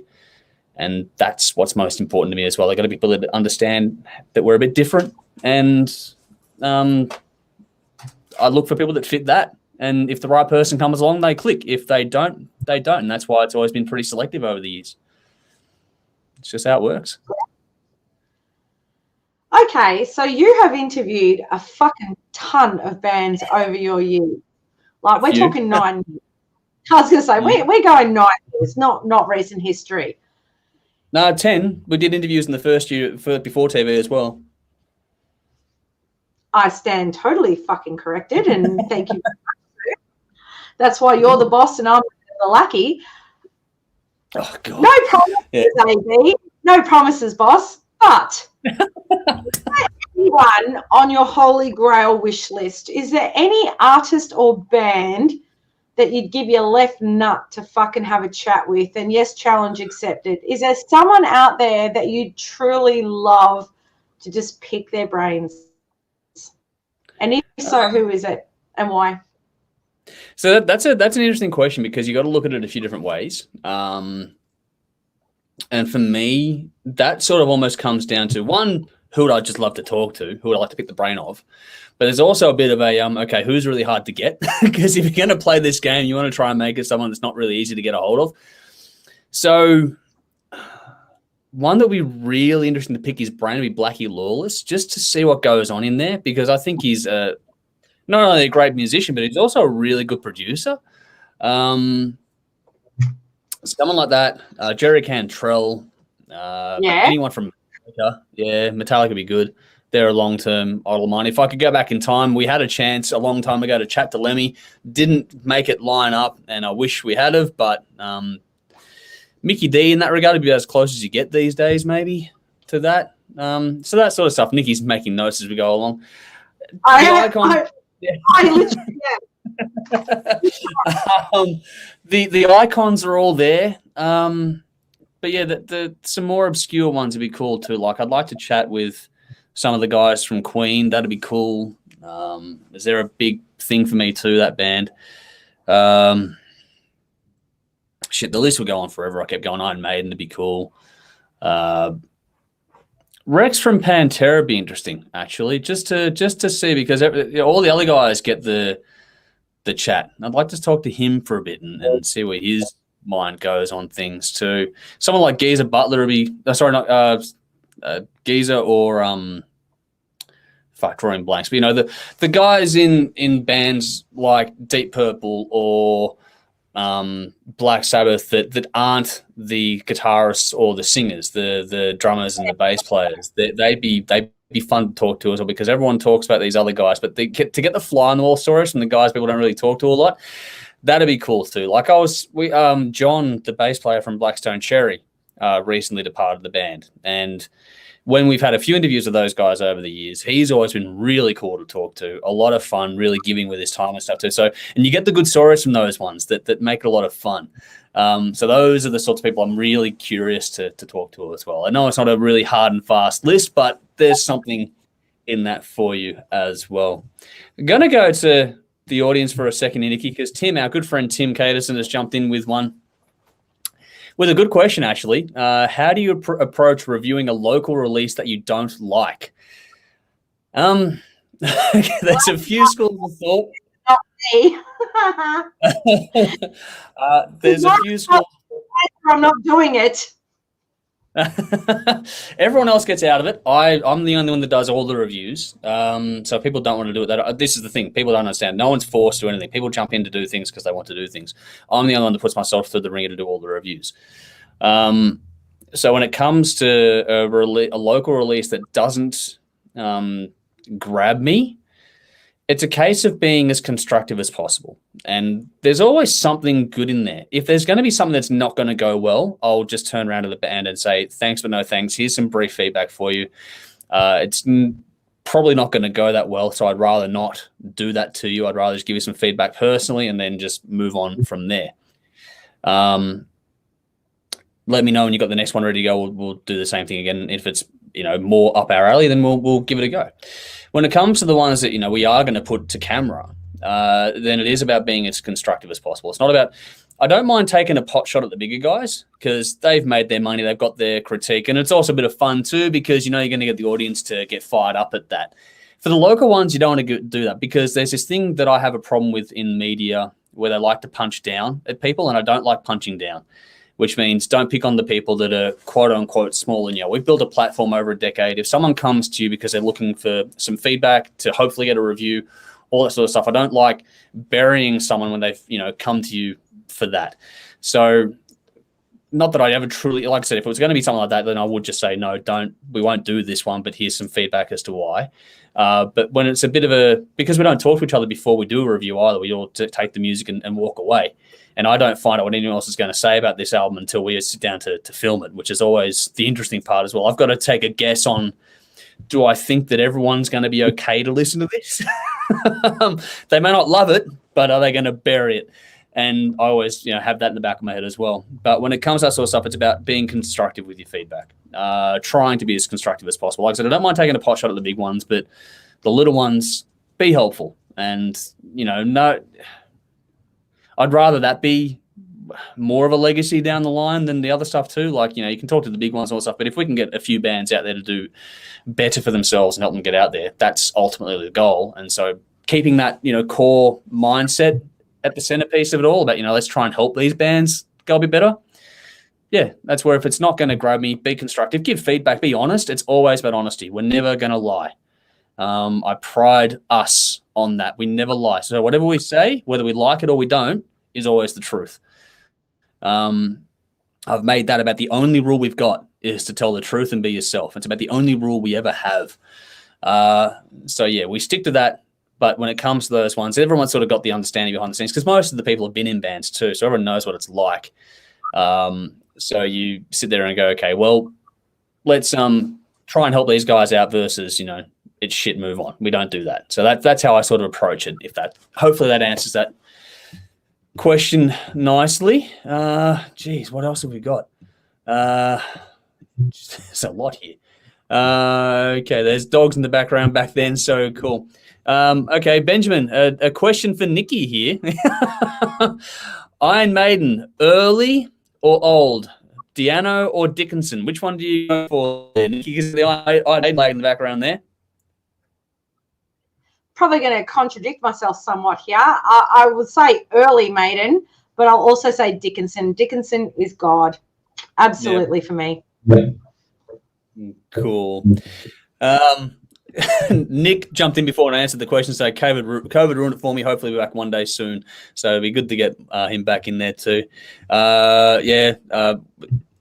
[SPEAKER 1] And that's what's most important to me as well. They've got to be people that understand that we're a bit different, and I look for people that fit that. And if the right person comes along, they click. If they don't, they don't. And that's why it's always been pretty selective over the years. It's just how it works.
[SPEAKER 2] Okay, so you have interviewed a fucking ton of bands over your years. Like, we're talking 9 years. I was going to say, we're going 9 years, not recent history.
[SPEAKER 1] No, 10. We did interviews in the first year before TV as well.
[SPEAKER 2] I stand totally fucking corrected, and thank you. That's why you're the boss and I'm the lackey.
[SPEAKER 1] Oh, God.
[SPEAKER 2] No promises, AB. No promises, boss. But is there anyone on your holy grail wish list? Is there any artist or band that you'd give your left nut to fucking have a chat with? And yes, challenge accepted. Is there someone out there that you truly love to just pick their brains? And if so, who is it and why?
[SPEAKER 1] So that's an interesting question, because you got to look at it a few different ways. And for me, that sort of almost comes down to, one, who would I just love to talk to? Who would I like to pick the brain of? But there's also a bit of a, okay, who's really hard to get? Because if you're going to play this game, you want to try and make it someone that's not really easy to get a hold of. So one that would be really interesting to pick his brain would be Blackie Lawless, just to see what goes on in there, because I think he's not only a great musician, but he's also a really good producer. Someone like that, Jerry Cantrell, anyone from Metallica. Yeah, Metallica would be good. They're a long-term idol of mine. If I could go back in time, we had a chance a long time ago to chat to Lemmy. Didn't make it line up, and I wish we had have, but Mickey D in that regard would be as close as you get these days, maybe, to that. So that sort of stuff. Nikki's making notes as we go along. The icons are all there. But yeah, the some more obscure ones would be cool too. Like, I'd like to chat with some of the guys from Queen. That'd be cool. Is there a big thing for me too, that band? Shit, the list would go on forever. I kept going Iron Maiden to be cool. Rex from Pantera would be interesting, actually, just to see, because all the other guys get the chat. I'd like to talk to him for a bit and see where his mind goes on things too. Someone like Geezer Butler would be Geezer or drawing blanks. But the guys in bands like Deep Purple or Black Sabbath that aren't the guitarists or the singers, the drummers and the bass players, they'd be fun to talk to as well, because everyone talks about these other guys, but to get the fly on the wall stories from the guys people don't really talk to a lot, that'd be cool too. Like John, the bass player from Blackstone Cherry, recently departed the band, and when we've had a few interviews with those guys over the years, he's always been really cool to talk to. A lot of fun, really giving with his time and stuff too. So, and you get the good stories from those ones that make it a lot of fun. So those are the sorts of people I'm really curious to talk to as well. I know it's not a really hard and fast list, but there's something in that for you as well. I'm going to go to the audience for a second, Nikki, because Tim, our good friend Tim Caterson, has jumped in with a good question, actually. How do you approach reviewing a local release that you don't like? There's a few schools of thought. There's a few schools.
[SPEAKER 2] I'm not doing it.
[SPEAKER 1] Everyone else gets out of it. I'm the only one that does all the reviews. So people don't want to do it. This is the thing. People don't understand. No one's forced to do anything. People jump in to do things because they want to do things. I'm the only one that puts myself through the ringer to do all the reviews. So when it comes to a local release that doesn't grab me, it's a case of being as constructive as possible. And there's always something good in there. If there's going to be something that's not going to go well, I'll just turn around to the band and say, thanks, but no thanks. Here's some brief feedback for you. It's probably not going to go that well, so I'd rather not do that to you. I'd rather just give you some feedback personally and then just move on from there. Let me know when you got the next one ready to go. We'll do the same thing again. If it's more up our alley, then we'll give it a go. When it comes to the ones that we are going to put to camera, then it is about being as constructive as possible. It's not about. I don't mind taking a pot shot at the bigger guys because they've made their money, they've got their critique, and it's also a bit of fun too because you're going to get the audience to get fired up at that. For the local ones, you don't want to do that because there's this thing that I have a problem with in media where they like to punch down at people, and I don't like punching down, which means don't pick on the people that are quote-unquote small than you. We've built a platform over a decade. If someone comes to you because they're looking for some feedback to hopefully get a review, all that sort of stuff, I don't like burying someone when they've come to you for that. So not that I ever truly, like I said, if it was going to be something like that, then I would just say, no, we won't do this one, but here's some feedback as to why. But when it's a bit of because we don't talk to each other before we do a review either, we all take the music and walk away. And I don't find out what anyone else is going to say about this album until we sit down to film it, which is always the interesting part as well. I've got to take a guess on, do I think that everyone's going to be okay to listen to this? They may not love it, but are they going to bury it? And I always have that in the back of my head as well. But when it comes to that sort of stuff, it's about being constructive with your feedback, trying to be as constructive as possible. Like I said, I don't mind taking a pot shot at the big ones, but the little ones, be helpful. And, I'd rather that be more of a legacy down the line than the other stuff too. Like, you can talk to the big ones and all stuff, but if we can get a few bands out there to do better for themselves and help them get out there, that's ultimately the goal. And so keeping that, core mindset at the centerpiece of it all about, let's try and help these bands go a bit better yeah, that's where if it's not going to grab me, be constructive, give feedback, be honest. It's always about honesty. We're never going to lie. I pride us on that. We never lie. So whatever we say, whether we like it or we don't, is always the truth. I've made that about the only rule we've got is to tell the truth and be yourself. It's about the only rule we ever have. So yeah, we stick to that. But when it comes to those ones, everyone's sort of got the understanding behind the scenes because most of the people have been in bands too. So everyone knows what it's like. So you sit there and go, okay, well, let's try and help these guys out versus, it's shit, move on. We don't do that. So that's how I sort of approach it. Hopefully that answers that question nicely. Geez, what else have we got? There's a lot here. Okay, there's dogs in the background back then. So cool. Okay, Benjamin, a question for Nikki here. Iron Maiden, early or old? Diano or Dickinson? Which one do you go for? Nikki, is the Iron Maiden in the background there?
[SPEAKER 2] Probably going to contradict myself somewhat here. I would say early Maiden, but I'll also say Dickinson. Dickinson is God. Absolutely for me.
[SPEAKER 1] Cool. Nick jumped in before and answered the question, so COVID ruined it for me. Hopefully we're back one day soon. So it'd be good to get him back in there too. The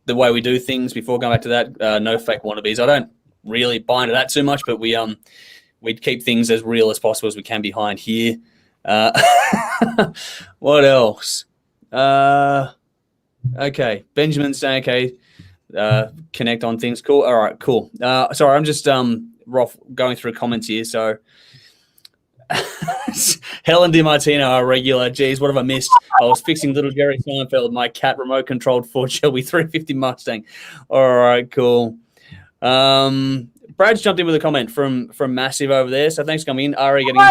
[SPEAKER 1] way we do things before going back to that, no fake wannabes. I don't really buy into that too much, but we'd keep things as real as possible as we can behind here. What else? Okay, Benjamin's saying, okay, connect on things. Cool. All right, cool. Sorry, I'm just going through comments here. So Helen DiMartino, our regular. Geez, what have I missed? I was fixing little Jerry Seinfeld, my cat remote-controlled Ford Shelby 350 Mustang. All right, cool. Brad's jumped in with a comment from Massive over there. So thanks for coming in. Ari, get in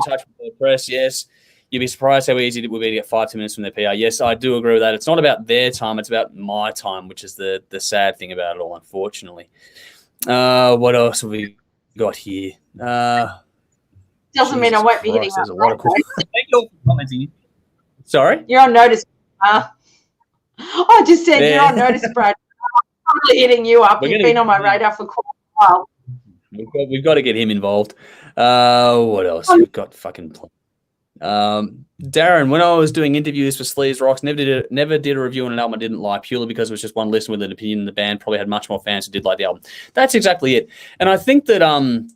[SPEAKER 1] touch with the press. Yes. You'd be surprised how easy it would be to get 5-10 minutes from their PR. Yes, I do agree with that. It's not about their time. It's about my time, which is the sad thing about it all, unfortunately. What else have we got here?
[SPEAKER 2] Doesn't mean I won't be hitting
[SPEAKER 1] up. Thank you all for commenting. Sorry?
[SPEAKER 2] You're on notice. I just said you're on notice, Brad. I'm totally hitting you up. You've been on my radar for quite a while.
[SPEAKER 1] We've got to get him involved. What else? We've got fucking... Darren, when I was doing interviews for Sleaze Rocks, never did a review on an album I didn't like, purely because it was just one listener with an opinion. The band probably had much more fans who did like the album. That's exactly it. And I think that on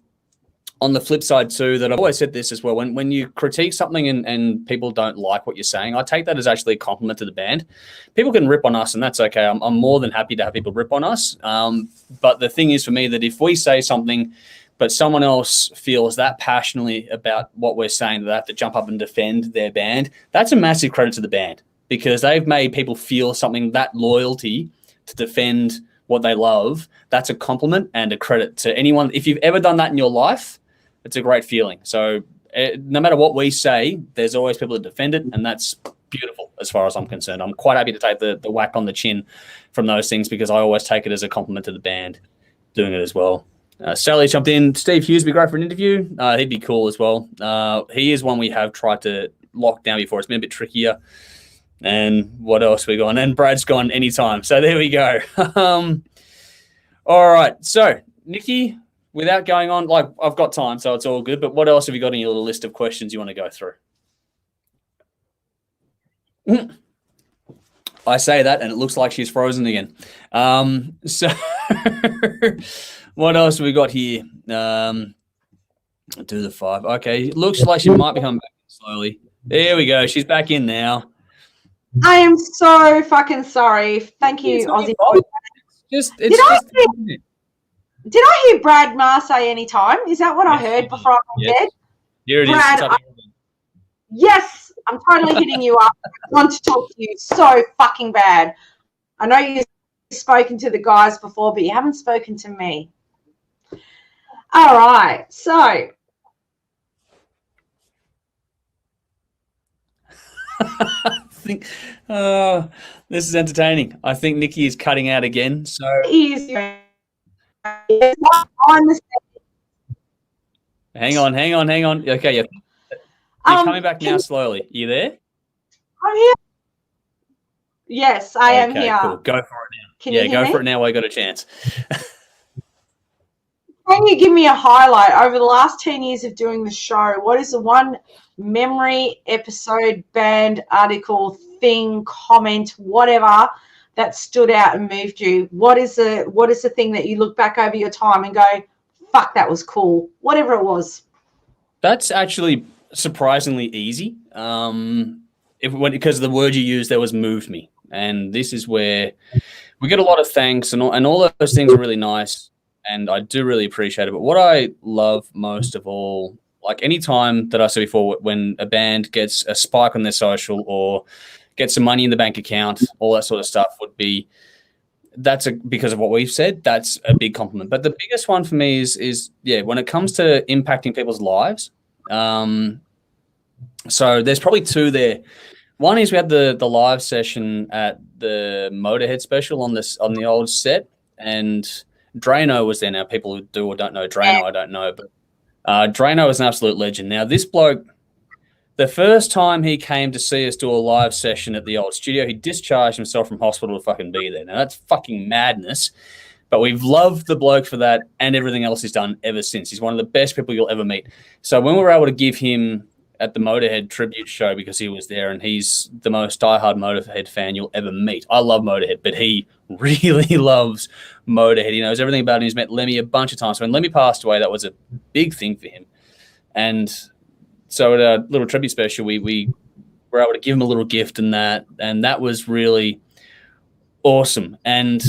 [SPEAKER 1] the flip side too, that I've always said this as well, when you critique something and people don't like what you're saying, I take that as actually a compliment to the band. People can rip on us, and that's okay. I'm more than happy to have people rip on us. But the thing is for me that if we say something but someone else feels that passionately about what we're saying, that they have to jump up and defend their band, that's a massive credit to the band, because they've made people feel something, that loyalty to defend what they love. That's a compliment and a credit to anyone. If you've ever done that in your life, it's a great feeling. So no matter what we say, there's always people that defend it, and that's beautiful as far as I'm concerned. I'm quite happy to take the whack on the chin from those things, because I always take it as a compliment to the band doing it as well. Sally jumped in. Steve Hughes would be great for an interview. He'd be cool as well. He is one we have tried to lock down before. It's been a bit trickier. And what else we got? And Brad's gone anytime. So there we go. All right. So, Nikki, without going on, I've got time, so it's all good. But what else have you got in your little list of questions you want to go through? I say that, and it looks like she's frozen again. So... What else have we got here? Do the 5. Okay, looks like she might be coming back slowly. There we go. She's back in now.
[SPEAKER 2] I am so fucking sorry. Thank you, Aussie. Did I hear Brad Ma say any time? Is that what I heard before I went bed?
[SPEAKER 1] Here it
[SPEAKER 2] Brad,
[SPEAKER 1] is.
[SPEAKER 2] Yes, I'm totally hitting you up. I want to talk to you so fucking bad. I know you've spoken to the guys before, but you haven't spoken to me. All right, so
[SPEAKER 1] I think this is entertaining. I think Nikki is cutting out again. So hang on. Okay, you're coming back now slowly. You there?
[SPEAKER 2] I'm here. Yes, I am
[SPEAKER 1] Okay,
[SPEAKER 2] here.
[SPEAKER 1] cool. Go for it now.
[SPEAKER 2] Can you
[SPEAKER 1] Yeah,
[SPEAKER 2] hear
[SPEAKER 1] go
[SPEAKER 2] me?
[SPEAKER 1] for it now while you got a chance.
[SPEAKER 2] Can you give me a highlight over the last 10 years of doing the show? What is the one memory, episode, band, article, thing, comment, whatever that stood out and moved you? What is the thing that you look back over your time and go, fuck, that was cool, whatever it was?
[SPEAKER 1] That's actually surprisingly easy. Because the word you used there was moved me, and this is where we get a lot of thanks, and all those things are really nice, and I do really appreciate it. But what I love most of all, like any time that I said before, when a band gets a spike on their social or gets some money in the bank account, all that sort of stuff because of what we've said. That's a big compliment. But the biggest one for me is when it comes to impacting people's lives. So there's probably two there. One is we had the live session at the Motorhead special on the old set, and Drano was there. Now, people who do or don't know Drano, I don't know, but Drano is an absolute legend. Now, this bloke, the first time he came to see us do a live session at the old studio, he discharged himself from hospital to fucking be there. Now, that's fucking madness, but we've loved the bloke for that and everything else he's done ever since. He's one of the best people you'll ever meet. So when we were able to give him at the Motorhead tribute show, because he was there and he's the most diehard Motorhead fan you'll ever meet. I love Motorhead, but he really loves Motorhead. He knows everything about him. He's met Lemmy a bunch of times. When Lemmy passed away, that was a big thing for him. And so at a little tribute special, we were able to give him a little gift and that was really awesome. And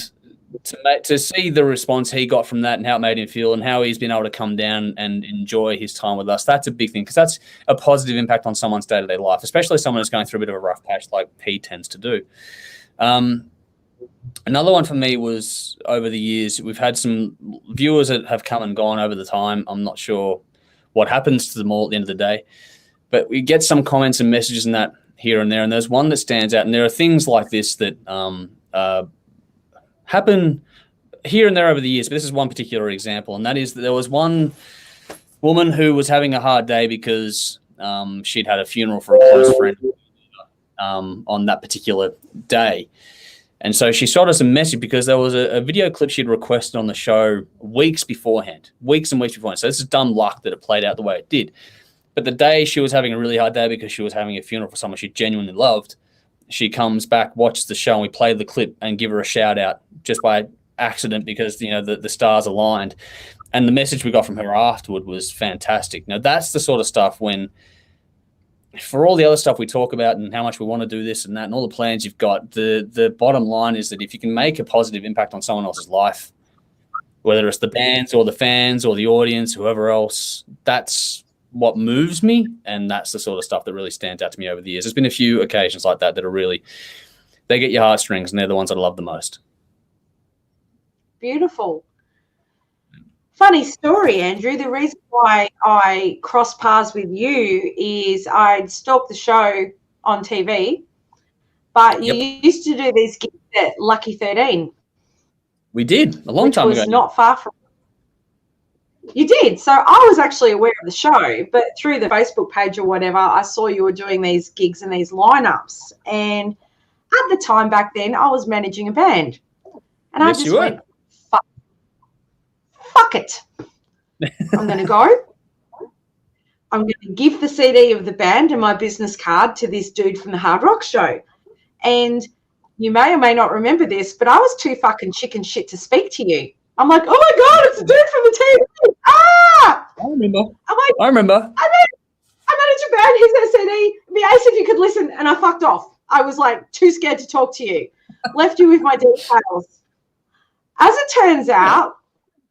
[SPEAKER 1] to see the response he got from that and how it made him feel and how he's been able to come down and enjoy his time with us, that's a big thing, because that's a positive impact on someone's day-to-day life, especially someone who's going through a bit of a rough patch like he tends to do. Another one for me was, over the years, we've had some viewers that have come and gone over the time. I'm not sure what happens to them all at the end of the day, but we get some comments and messages and that here and there, and there's one that stands out, and there are things like this that happen here and there over the years, but this is one particular example, and that is that there was one woman who was having a hard day because she'd had a funeral for a close friend on that particular day. And so she shot us a message because there was a video clip she'd requested on the show weeks and weeks beforehand. So this is dumb luck that it played out the way it did. But the day she was having a really hard day because she was having a funeral for someone she genuinely loved, she comes back, watches the show, and we play the clip and give her a shout out just by accident because, the stars aligned. And the message we got from her afterward was fantastic. Now, that's the sort of stuff when, for all the other stuff we talk about and how much we want to do this and that and all the plans you've got, the bottom line is that if you can make a positive impact on someone else's life, whether it's the bands or the fans or the audience, whoever else, that's what moves me, and that's the sort of stuff that really stands out to me over the years. There's been a few occasions like that are really, they get your heartstrings, and they're the ones that I love the most.
[SPEAKER 2] Beautiful. Funny story, Andrew. The reason why I crossed paths with you is I'd stalked the show on TV, but you used to do these gigs at Lucky 13.
[SPEAKER 1] We did, a long time ago.
[SPEAKER 2] Which was not far from. You did. So I was actually aware of the show, but through the Facebook page or whatever, I saw you were doing these gigs and these lineups. And at the time back then, I was managing a band. And
[SPEAKER 1] yes,
[SPEAKER 2] I just went, fuck it. I'm going to go. I'm going to give the CD of the band and my business card to this dude from the Hard Rock Show. And you may or may not remember this, but I was too fucking chicken shit to speak to you. I'm like, oh my God, it's a dude from the TV. Ah!
[SPEAKER 1] I remember.
[SPEAKER 2] I managed a band. Here's that CD. It'd be ace if you could listen. And I fucked off. I was like too scared to talk to you. Left you with my details. As it turns out,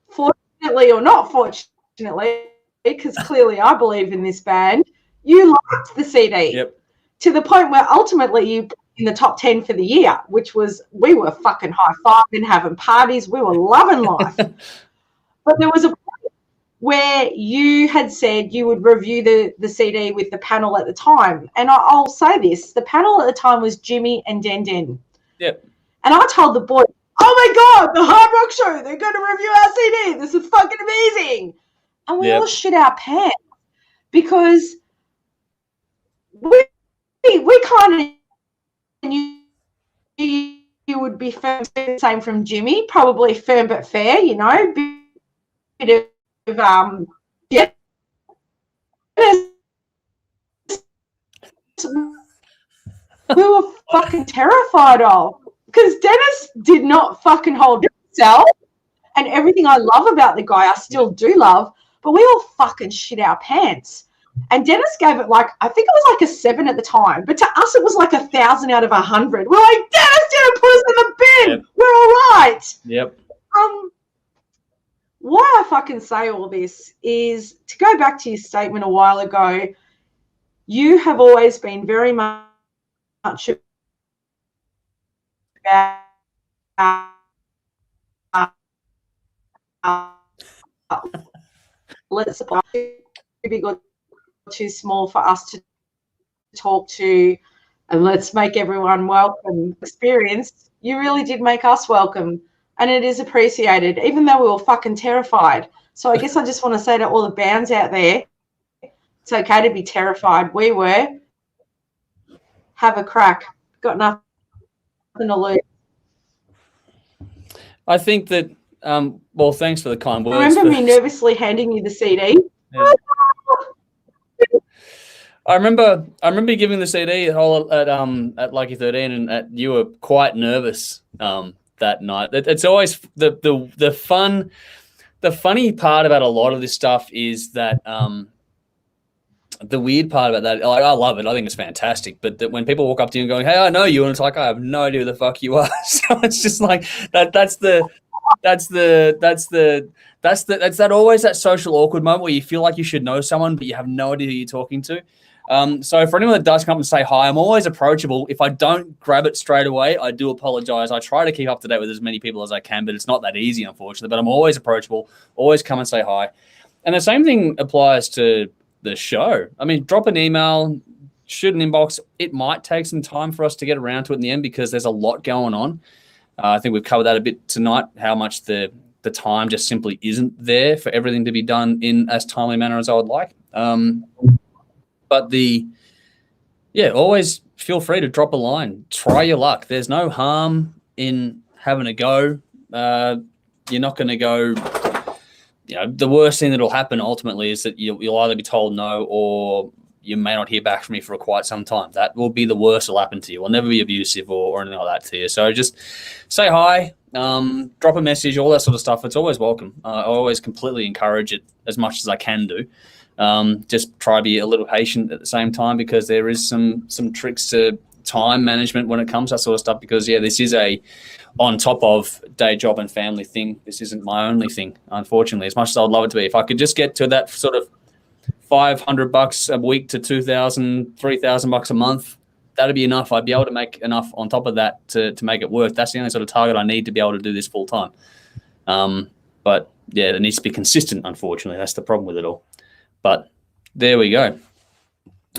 [SPEAKER 2] fortunately or not fortunately, because clearly I believe in this band, you liked the CD.
[SPEAKER 1] Yep.
[SPEAKER 2] To the point where ultimately you in the top 10 for the year, which was, we were fucking high-fiving, having parties. We were loving life. But there was a point where you had said you would review the CD with the panel at the time. And I'll say this, the panel at the time was Jimmy and Den Den.
[SPEAKER 1] Yep.
[SPEAKER 2] And I told the boys, oh my God, the Hard Rock Show, they're going to review our CD. This is fucking amazing. And we all shit our pants because we kind of knew you would be firm, same from Jimmy, probably firm but fair, you know, bit of yeah. We were fucking terrified of, because Dennis did not fucking hold himself, and everything I love about the guy, I still do love, but we all fucking shit our pants. And Dennis gave it like, I think it was like a 7 at the time, but to us it was like 1,000 out of 100. We're like, Dennis didn't put us in the bin.
[SPEAKER 1] Yep.
[SPEAKER 2] We're all right.
[SPEAKER 1] Yep.
[SPEAKER 2] Why I fucking say all this is to go back to your statement a while ago. You have always been very much about let's suppose too big or too small for us to talk to, and let's make everyone welcome experience. You really did make us welcome, and it is appreciated, even though we were fucking terrified. So I guess I just want to say to all the bands out there, it's okay to be terrified. We were. Have a crack. Got nothing to lose.
[SPEAKER 1] I think that, well, thanks for the kind words.
[SPEAKER 2] Remember me nervously handing you the CD?
[SPEAKER 1] Yeah. I remember giving the CD at Lucky 13, and you were quite nervous that night. It's always the funny part about a lot of this stuff is that the weird part about that, like, I love it. I think it's fantastic. But that when people walk up to you and going, "Hey, I know you," and it's like, I have no idea who the fuck you are. So it's just like that's always that social awkward moment where you feel like you should know someone, but you have no idea who you're talking to. So for anyone that does come up and say hi, I'm always approachable. If I don't grab it straight away, I do apologize. I try to keep up to date with as many people as I can, but it's not that easy, unfortunately. But I'm always approachable. Always come and say hi. And the same thing applies to the show. I mean, drop an email, shoot an inbox. It might take some time for us to get around to it in the end because there's a lot going on. I think we've covered that a bit tonight, how much the time just simply isn't there for everything to be done in as timely manner as I would like. But always feel free to drop a line. Try your luck. There's no harm in having a go. You're not going to go, the worst thing that'll happen ultimately is that you'll either be told no or you may not hear back from me for quite some time. That will be the worst that'll happen to you. I'll never be abusive or anything like that to you. So just say hi, drop a message, all that sort of stuff. It's always welcome. I always completely encourage it as much as I can do. Just try to be a little patient at the same time because there is some tricks to time management when it comes to that sort of stuff because, this is a on top of day job and family thing. This isn't my only thing, unfortunately, as much as I would love it to be. If I could just get to that sort of $500 a week to $2,000, $3,000 a month, that'd be enough. I'd be able to make enough on top of that to make it work. That's the only sort of target I need to be able to do this full time. But it needs to be consistent, unfortunately. That's the problem with it all. But there we go.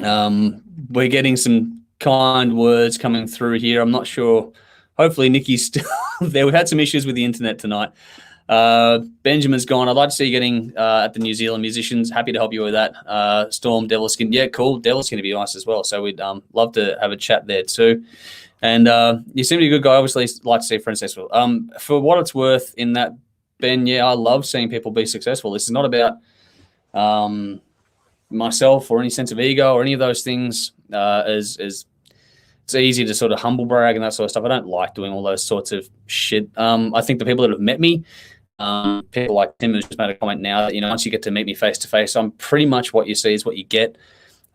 [SPEAKER 1] We're getting some kind words coming through here. I'm not sure. Hopefully Nikki's still there. We've had some issues with the internet tonight. Benjamin's gone. I'd like to see you getting at the New Zealand Musicians. Happy to help you with that. Storm, Devilskin. Yeah, cool. Devilskin to be nice as well. So we'd love to have a chat there too. And you seem to be a good guy. Obviously, like to see friends successful. For what it's worth in that, Ben, I love seeing people be successful. This is not about myself or any sense of ego or any of those things. As it's easy to sort of humble brag and that sort of stuff. I don't like doing all those sorts of shit. I think the people that have met me, people like Tim who's just made a comment now that, once you get to meet me face to face, I'm pretty much what you see is what you get.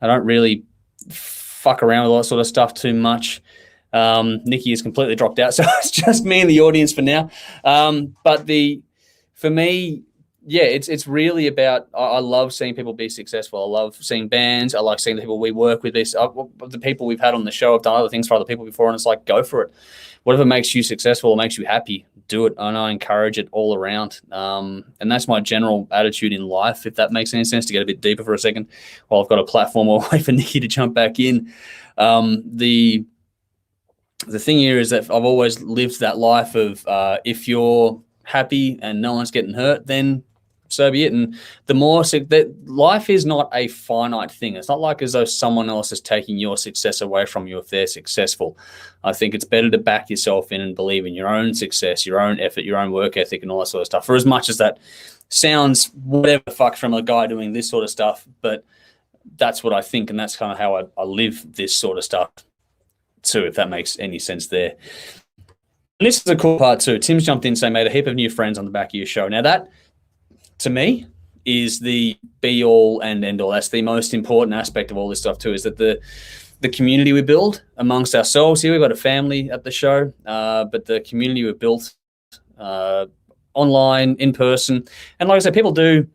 [SPEAKER 1] I don't really fuck around with all that sort of stuff too much. Nikki has completely dropped out, so it's just me in the audience for now. But for me, it's really about, I love seeing people be successful. I love seeing bands. I like seeing the people we work with. The people we've had on the show have done other things for other people before, and it's like, go for it. Whatever makes you successful or makes you happy, do it. And I encourage it all around. And that's my general attitude in life, if that makes any sense, to get a bit deeper for a second while I've got a platform or way for Nikki to jump back in. The thing here is that I've always lived that life of if you're happy and no one's getting hurt, then so be it. And the more that life is not a finite thing. It's not like as though someone else is taking your success away from you if they're successful. I think it's better to back yourself in and believe in your own success, your own effort, your own work ethic, and all that sort of stuff. For as much as that sounds whatever the fuck from a guy doing this sort of stuff, but that's what I think, and that's kind of how I live this sort of stuff too, if that makes any sense there. And this is a cool part too. Tim's jumped in saying, made a heap of new friends on the back of your show. Now that, to me, is the be all and end all. That's the most important aspect of all this stuff too, is that the community we build amongst ourselves here. We've got a family at the show, but the community we've built online, in person. And like I said, people do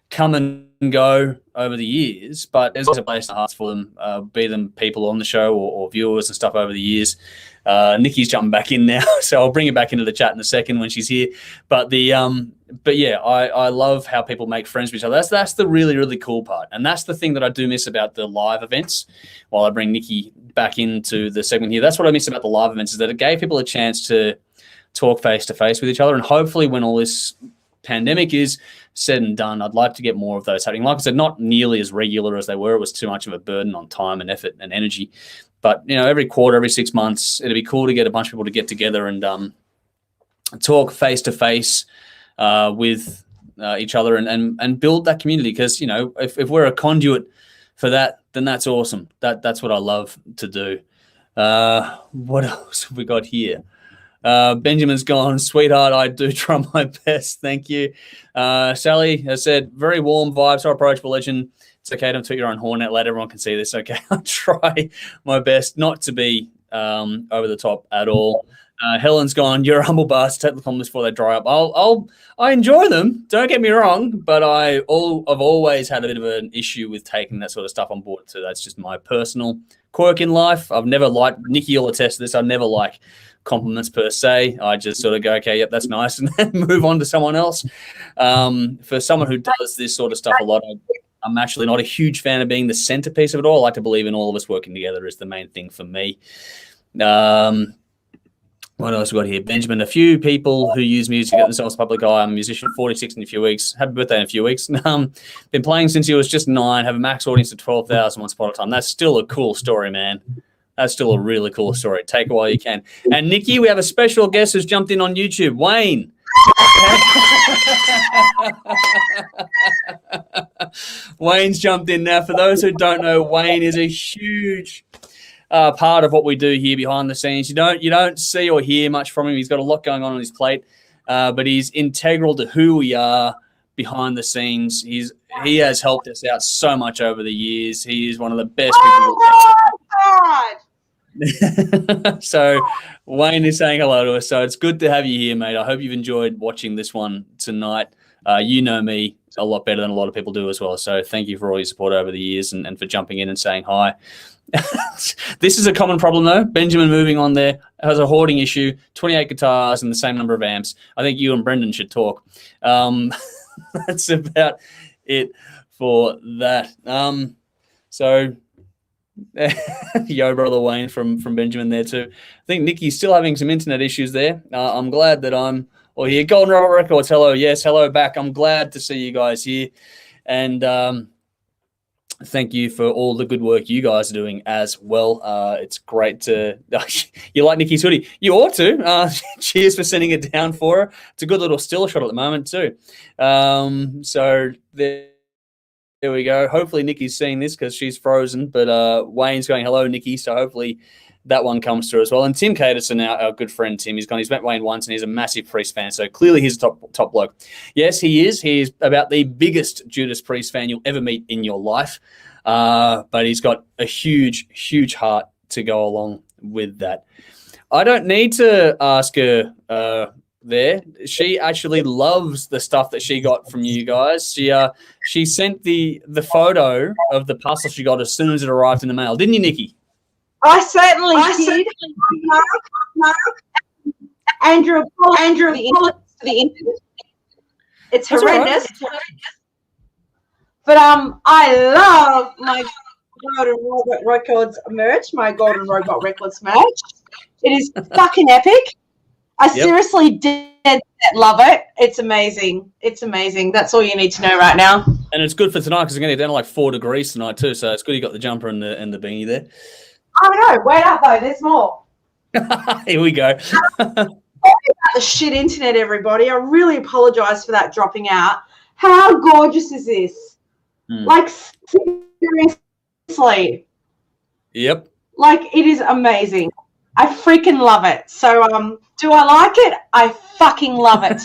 [SPEAKER 1] come and go over the years, but there's always a place in the hearts for them, be them people on the show or viewers and stuff over the years. Nikki's jumping back in now, so I'll bring her back into the chat in a second when she's here. But yeah, I love how people make friends with each other. That's the really, really cool part. And that's the thing that I do miss about the live events. While I bring Nikki back into the segment here, that's what I miss about the live events, is that it gave people a chance to talk face to face with each other. And hopefully when all this pandemic is said and done, I'd like to get more of those happening. Like I said, not nearly as regular as they were. It was too much of a burden on time and effort and energy. But, you know, every quarter, every 6 months, it'd be cool to get a bunch of people to get together and talk face to face with each other and build that community. Because, you know, if we're a conduit for that, then that's awesome. That's what I love to do. What else have we got here? Benjamin's gone, sweetheart, I do try my best. Thank you. Sally has said, very warm vibes, so approachable legend. It's okay to toot your own horn out loud. Everyone can see this. Okay, I'll try my best not to be over the top at all. Helen's gone, you're a humble bastard. Take the comments before they dry up. I enjoy them. Don't get me wrong, but I've always had a bit of an issue with taking that sort of stuff on board too. That's just my personal quirk in life. I've never liked, Nikki will attest to this, I never like compliments per se. I just sort of go, okay, yep, that's nice, and then move on to someone else. For someone who does this sort of stuff a lot, I'm actually not a huge fan of being the centerpiece of it all. I like to believe in all of us working together is the main thing for me. What else we got here? Benjamin, a few people who use music at themselves public eye. I'm a musician, 46 in a few weeks. Happy birthday in a few weeks. Been playing since he was just 9, have a max audience of 12,000 once upon a time. That's still a cool story, man. That's still a really cool story. Take it while you can. And Nikki, we have a special guest who's jumped in on YouTube, Wayne. Wayne's jumped in now. For those who don't know, Wayne is a huge part of what we do here behind the scenes. You don't see or hear much from him. He's got a lot going on his plate, but he's integral to who we are behind the scenes. He has helped us out so much over the years. He is one of the best people. God. So Wayne is saying hello to us. So it's good to have you here, mate. I hope you've enjoyed watching this one tonight. You know me a lot better than a lot of people do as well. So thank you for all your support over the years and for jumping in and saying hi. This is a common problem, though. Benjamin, moving on there, has a hoarding issue, 28 guitars and the same number of amps. I think you and Brendan should talk. That's about it for that. So, yo, brother Wayne from Benjamin there too. I think Nikki's still having some internet issues there. I'm glad that I'm here. Golden Robert Records, hello. Yes, hello back. I'm glad to see you guys here. And thank you for all the good work you guys are doing as well. It's great to you like Nikki's hoodie. You ought to. Cheers for sending it down for her. It's a good little still shot at the moment too. So there we go. Hopefully Nikki's seeing this because she's frozen. But Wayne's going, hello, Nikki. So hopefully that one comes through as well. And Tim Caterson, our good friend Tim, he's met Wayne once and he's a massive Priest fan. So clearly he's a top bloke. Yes, he is. He's about the biggest Judas Priest fan you'll ever meet in your life. But he's got a huge, huge heart to go along with that. I don't need to ask her there. She actually loves the stuff that she got from you guys. She sent the photo of the parcel she got as soon as it arrived in the mail. Didn't you, Nikki?
[SPEAKER 2] I certainly did. Mark, Andrew, the internet. It's horrendous. Right. But I love my Golden Robot Records merch, my Golden Robot Records merch. It is fucking epic. I seriously did love it. It's amazing. It's amazing. That's all you need to know right now.
[SPEAKER 1] And it's good for tonight because it's going to get down to like 4 degrees tonight too. So it's good you got the jumper and the beanie there.
[SPEAKER 2] I know. Wait up, though. There's more.
[SPEAKER 1] Here we go.
[SPEAKER 2] Sorry about the shit internet, everybody. I really apologise for that dropping out. How gorgeous is this? Like, seriously.
[SPEAKER 1] Yep.
[SPEAKER 2] Like, it is amazing. I freaking love it. So, do I like it? I fucking love it.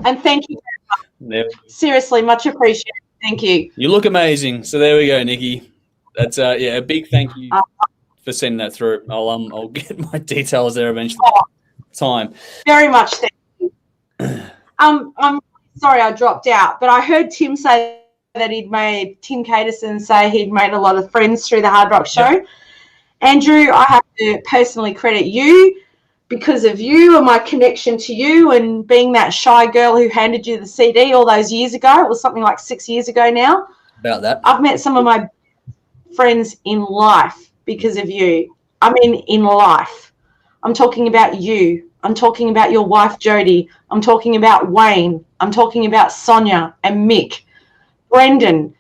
[SPEAKER 2] And thank you very much. Yep. Seriously, much appreciated. Thank you.
[SPEAKER 1] You look amazing. So there we go, Nikki. That's a big thank you for sending that through. I'll get my details there eventually. Time.
[SPEAKER 2] Very much thank you. I'm sorry I dropped out, but I heard Tim say that Tim Caterson say he'd made a lot of friends through the Hard Rock Show. Yep. Andrew, I have to personally credit you because of you and my connection to you and being that shy girl who handed you the CD all those years ago. It was something like 6 years ago now.
[SPEAKER 1] About that.
[SPEAKER 2] I've met some of my friends in life because of you. I mean, in life. I'm talking about you. I'm talking about your wife, Jody. I'm talking about Wayne. I'm talking about Sonia and Mick. Brendan.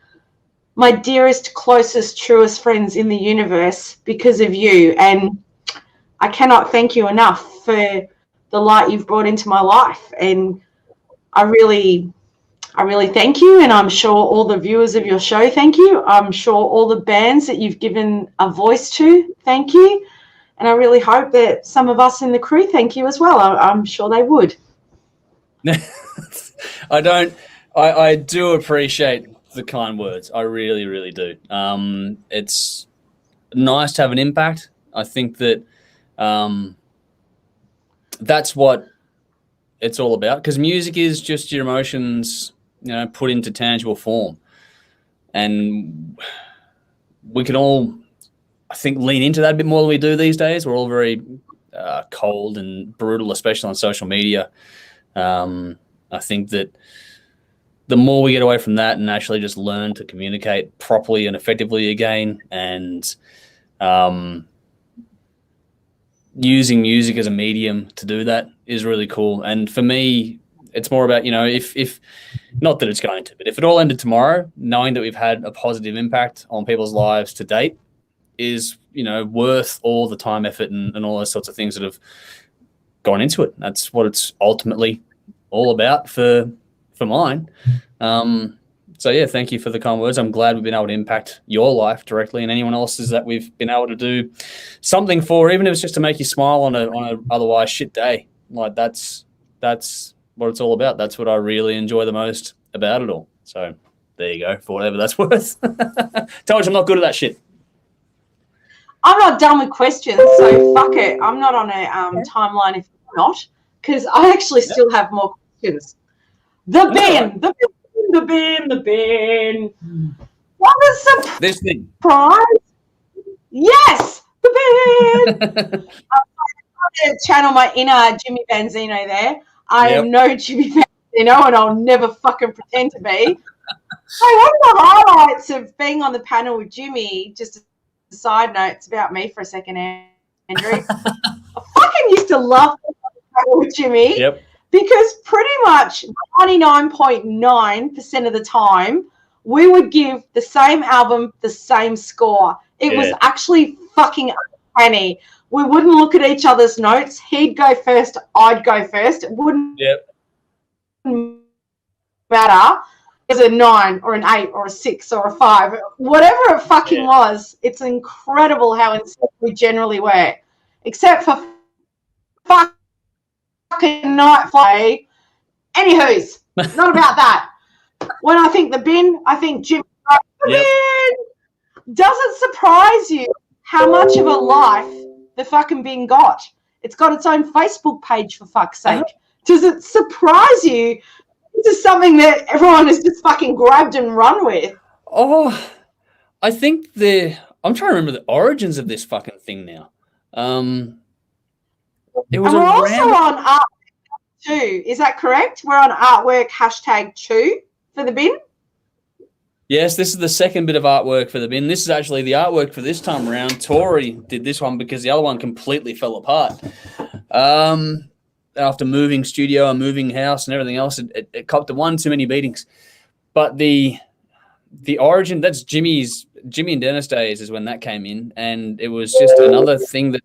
[SPEAKER 2] My dearest, closest, truest friends in the universe because of you. And I cannot thank you enough for the light you've brought into my life. And I really thank you. And I'm sure all the viewers of your show, thank you. I'm sure all the bands that you've given a voice to, thank you. And I really hope that some of us in the crew thank you as well. I'm sure they would.
[SPEAKER 1] I do appreciate the kind words. I really, really do. It's nice to have an impact. I think that that's what it's all about, because music is just your emotions, put into tangible form. And we can all, I think, lean into that a bit more than we do these days. We're all very cold and brutal, especially on social media. I think that the more we get away from that and actually just learn to communicate properly and effectively again, and using music as a medium to do that is really cool. And for me, it's more about, if not that it's going to, but if it all ended tomorrow, knowing that we've had a positive impact on people's lives to date is, worth all the time, effort, and all those sorts of things that have gone into it. That's what it's ultimately all about for mine. So yeah, thank you for the kind words. I'm glad we've been able to impact your life directly and anyone else's that we've been able to do something for, even if it's just to make you smile on a otherwise shit day. Like that's what it's all about. That's what I really enjoy the most about it all. So there you go, for whatever that's worth. Told you I'm not good at that shit.
[SPEAKER 2] I'm not done with questions, so fuck it. I'm not on a timeline if you're not, because I actually still have more questions. The bin. What was
[SPEAKER 1] this thing?
[SPEAKER 2] Surprise? Yes, the bin. I'm to channel my inner Jimmy Benzino there. I am no Jimmy Benzino, and I'll never fucking pretend to be. Hey, what are the highlights of being on the panel with Jimmy? Just a side note, it's about me for a second, Andrew. I fucking used to love being on the panel with Jimmy.
[SPEAKER 1] Yep.
[SPEAKER 2] Because pretty much 99.9% of the time, we would give the same album the same score. It was actually fucking uncanny. We wouldn't look at each other's notes. He'd go first, I'd go first. It wouldn't matter. Is it a 9 or an 8 or a 6 or a 5? Whatever it fucking was, it's incredible how in sync we generally were. Except for fucking night play. Anywho's, not about that. When I think the bin, I think Jim. The bin. Does it surprise you how much of a life the fucking bin got? It's got its own Facebook page, for fuck's sake. Does it surprise you? This is something that everyone has just fucking grabbed and run with.
[SPEAKER 1] Oh, I think I'm trying to remember the origins of this fucking thing now. It was
[SPEAKER 2] and we're also on Artwork too. Is that correct? We're on Artwork #2 for the bin.
[SPEAKER 1] Yes, this is the second bit of artwork for the bin. This is actually the artwork for this time around. Tori did this one because the other one completely fell apart. after moving studio and moving house and everything else, it copped to one too many meetings. But the origin, that's Jimmy and Dennis days is when that came in, and it was just another thing that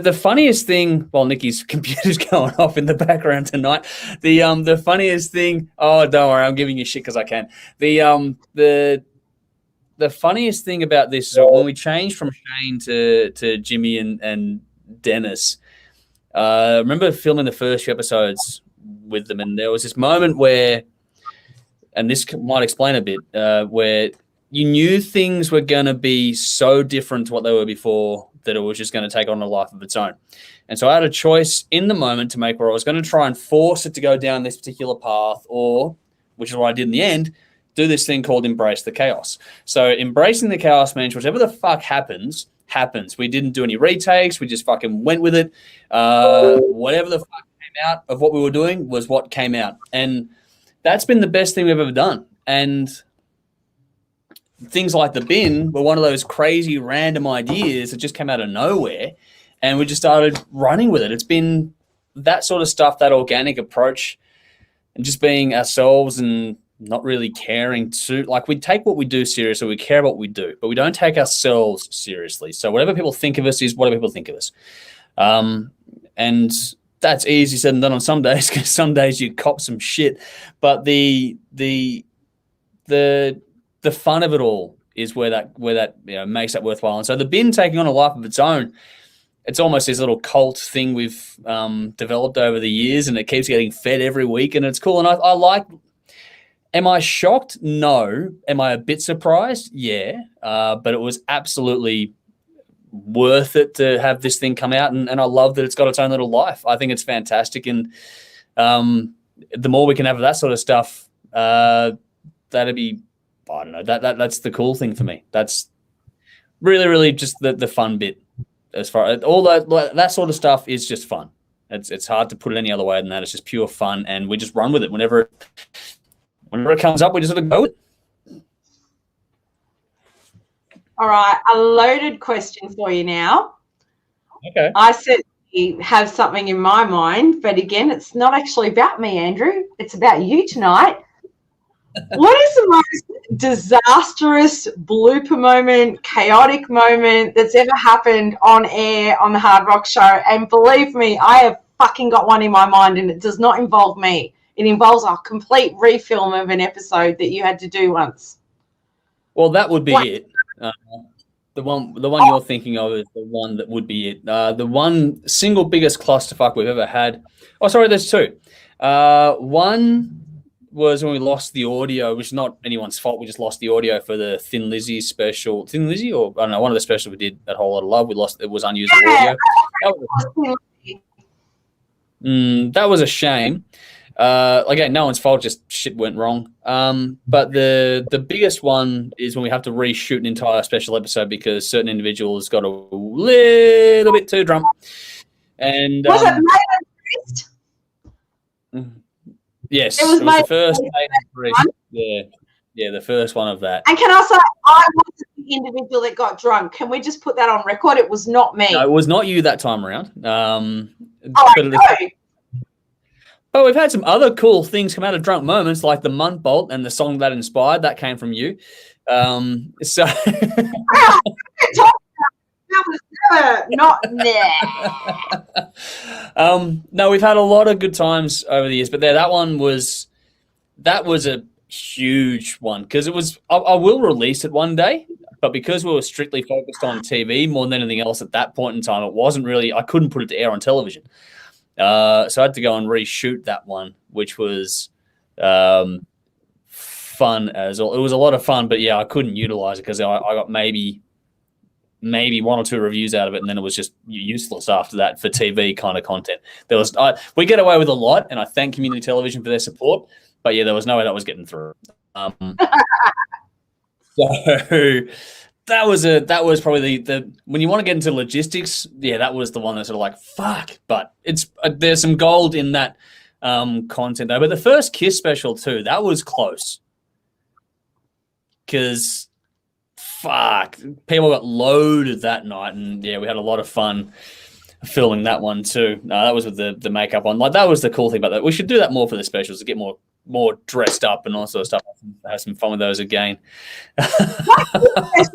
[SPEAKER 1] the funniest thing, while Nikki's computer's going off in the background tonight, the funniest thing, oh, don't worry, I'm giving you shit because I can. The funniest thing about this is when we changed from Shane to Jimmy and Dennis, I remember filming the first few episodes with them, and there was this moment where, and this might explain a bit, where you knew things were going to be so different to what they were before that it was just going to take on a life of its own. And so I had a choice in the moment to make where I was going to try and force it to go down this particular path, or, which is what I did in the end, do this thing called embrace the chaos. So embracing the chaos means whatever the fuck happens. We didn't do any retakes. We just fucking went with it. Whatever the fuck came out of what we were doing was what came out. And that's been the best thing we've ever done. And things like the bin were one of those crazy random ideas that just came out of nowhere, and we just started running with it. It's been that sort of stuff, that organic approach, and just being ourselves and not really caring to, like, we take what we do seriously, we care about what we do, but we don't take ourselves seriously. So whatever people think of us is whatever people think of us. And that's easy said and done on some days, because some days you cop some shit. But the fun of it all is where that makes that worthwhile. And so the bin taking on a life of its own, it's almost this little cult thing we've developed over the years, and it keeps getting fed every week, and it's cool. And I like. Am I shocked? No. Am I a bit surprised? Yeah. But it was absolutely worth it to have this thing come out, and I love that it's got its own little life. I think it's fantastic, and the more we can have of that sort of stuff, that'd be, I don't know, that's the cool thing for me. That's really, really just the fun bit. As far as all that sort of stuff is just fun. It's hard to put it any other way than that. It's just pure fun, and we just run with it whenever it comes up. We just sort of go with it.
[SPEAKER 2] All right, a loaded question for you now.
[SPEAKER 1] Okay.
[SPEAKER 2] I certainly have something in my mind, but again, it's not actually about me, Andrew. It's about you tonight. What is the most disastrous blooper moment, chaotic moment that's ever happened on air on the Hard Rock Show? And believe me, I have fucking got one in my mind, and it does not involve me. It involves a complete refilm of an episode that you had to do once.
[SPEAKER 1] Well, that would be it. The one you're thinking of is the one that would be it. The one single biggest clusterfuck we've ever had. Oh, sorry, there's two. One was when we lost the audio, which is not anyone's fault. We just lost the audio for the Thin Lizzy special. Thin Lizzy, or I don't know, one of the specials we did, that Whole Lot of Love. We lost, it was unusable audio. That was a shame. Again, no one's fault, just shit went wrong. But the biggest one is when we have to reshoot an entire special episode because certain individuals got a little bit too drunk. And
[SPEAKER 2] was it Made Priest?
[SPEAKER 1] Yes,
[SPEAKER 2] it was
[SPEAKER 1] the first the first one of that.
[SPEAKER 2] And can I say, I was the individual that got drunk. Can we just put that on record? It was not me.
[SPEAKER 1] No, it was not you that time around. But we've had some other cool things come out of drunk moments, like the Munt Bolt and the song that inspired. That came from you. So no, we've had a lot of good times over the years, but that was a huge one because it was. I will release it one day, but because we were strictly focused on TV more than anything else at that point in time, it wasn't really. I couldn't put it to air on television. So I had to go and reshoot that one, which was fun as well. It was a lot of fun, but yeah, I couldn't utilize it because I got maybe one or two reviews out of it, and then it was just useless after that for TV kind of content. We get away with a lot, and I thank community television for their support, but yeah, there was no way that was getting through. So that was probably the when you want to get into logistics, yeah, that was the one that's sort of like fuck. But it's there's some gold in that content though. But the first Kiss special too, that was close because fuck, people got loaded that night, and yeah, we had a lot of fun filming that one too. No, that was with the makeup on. Like that was the cool thing about that. We should do that more for the specials to get more dressed up and all sort of stuff. Have some fun with those again.
[SPEAKER 2] The first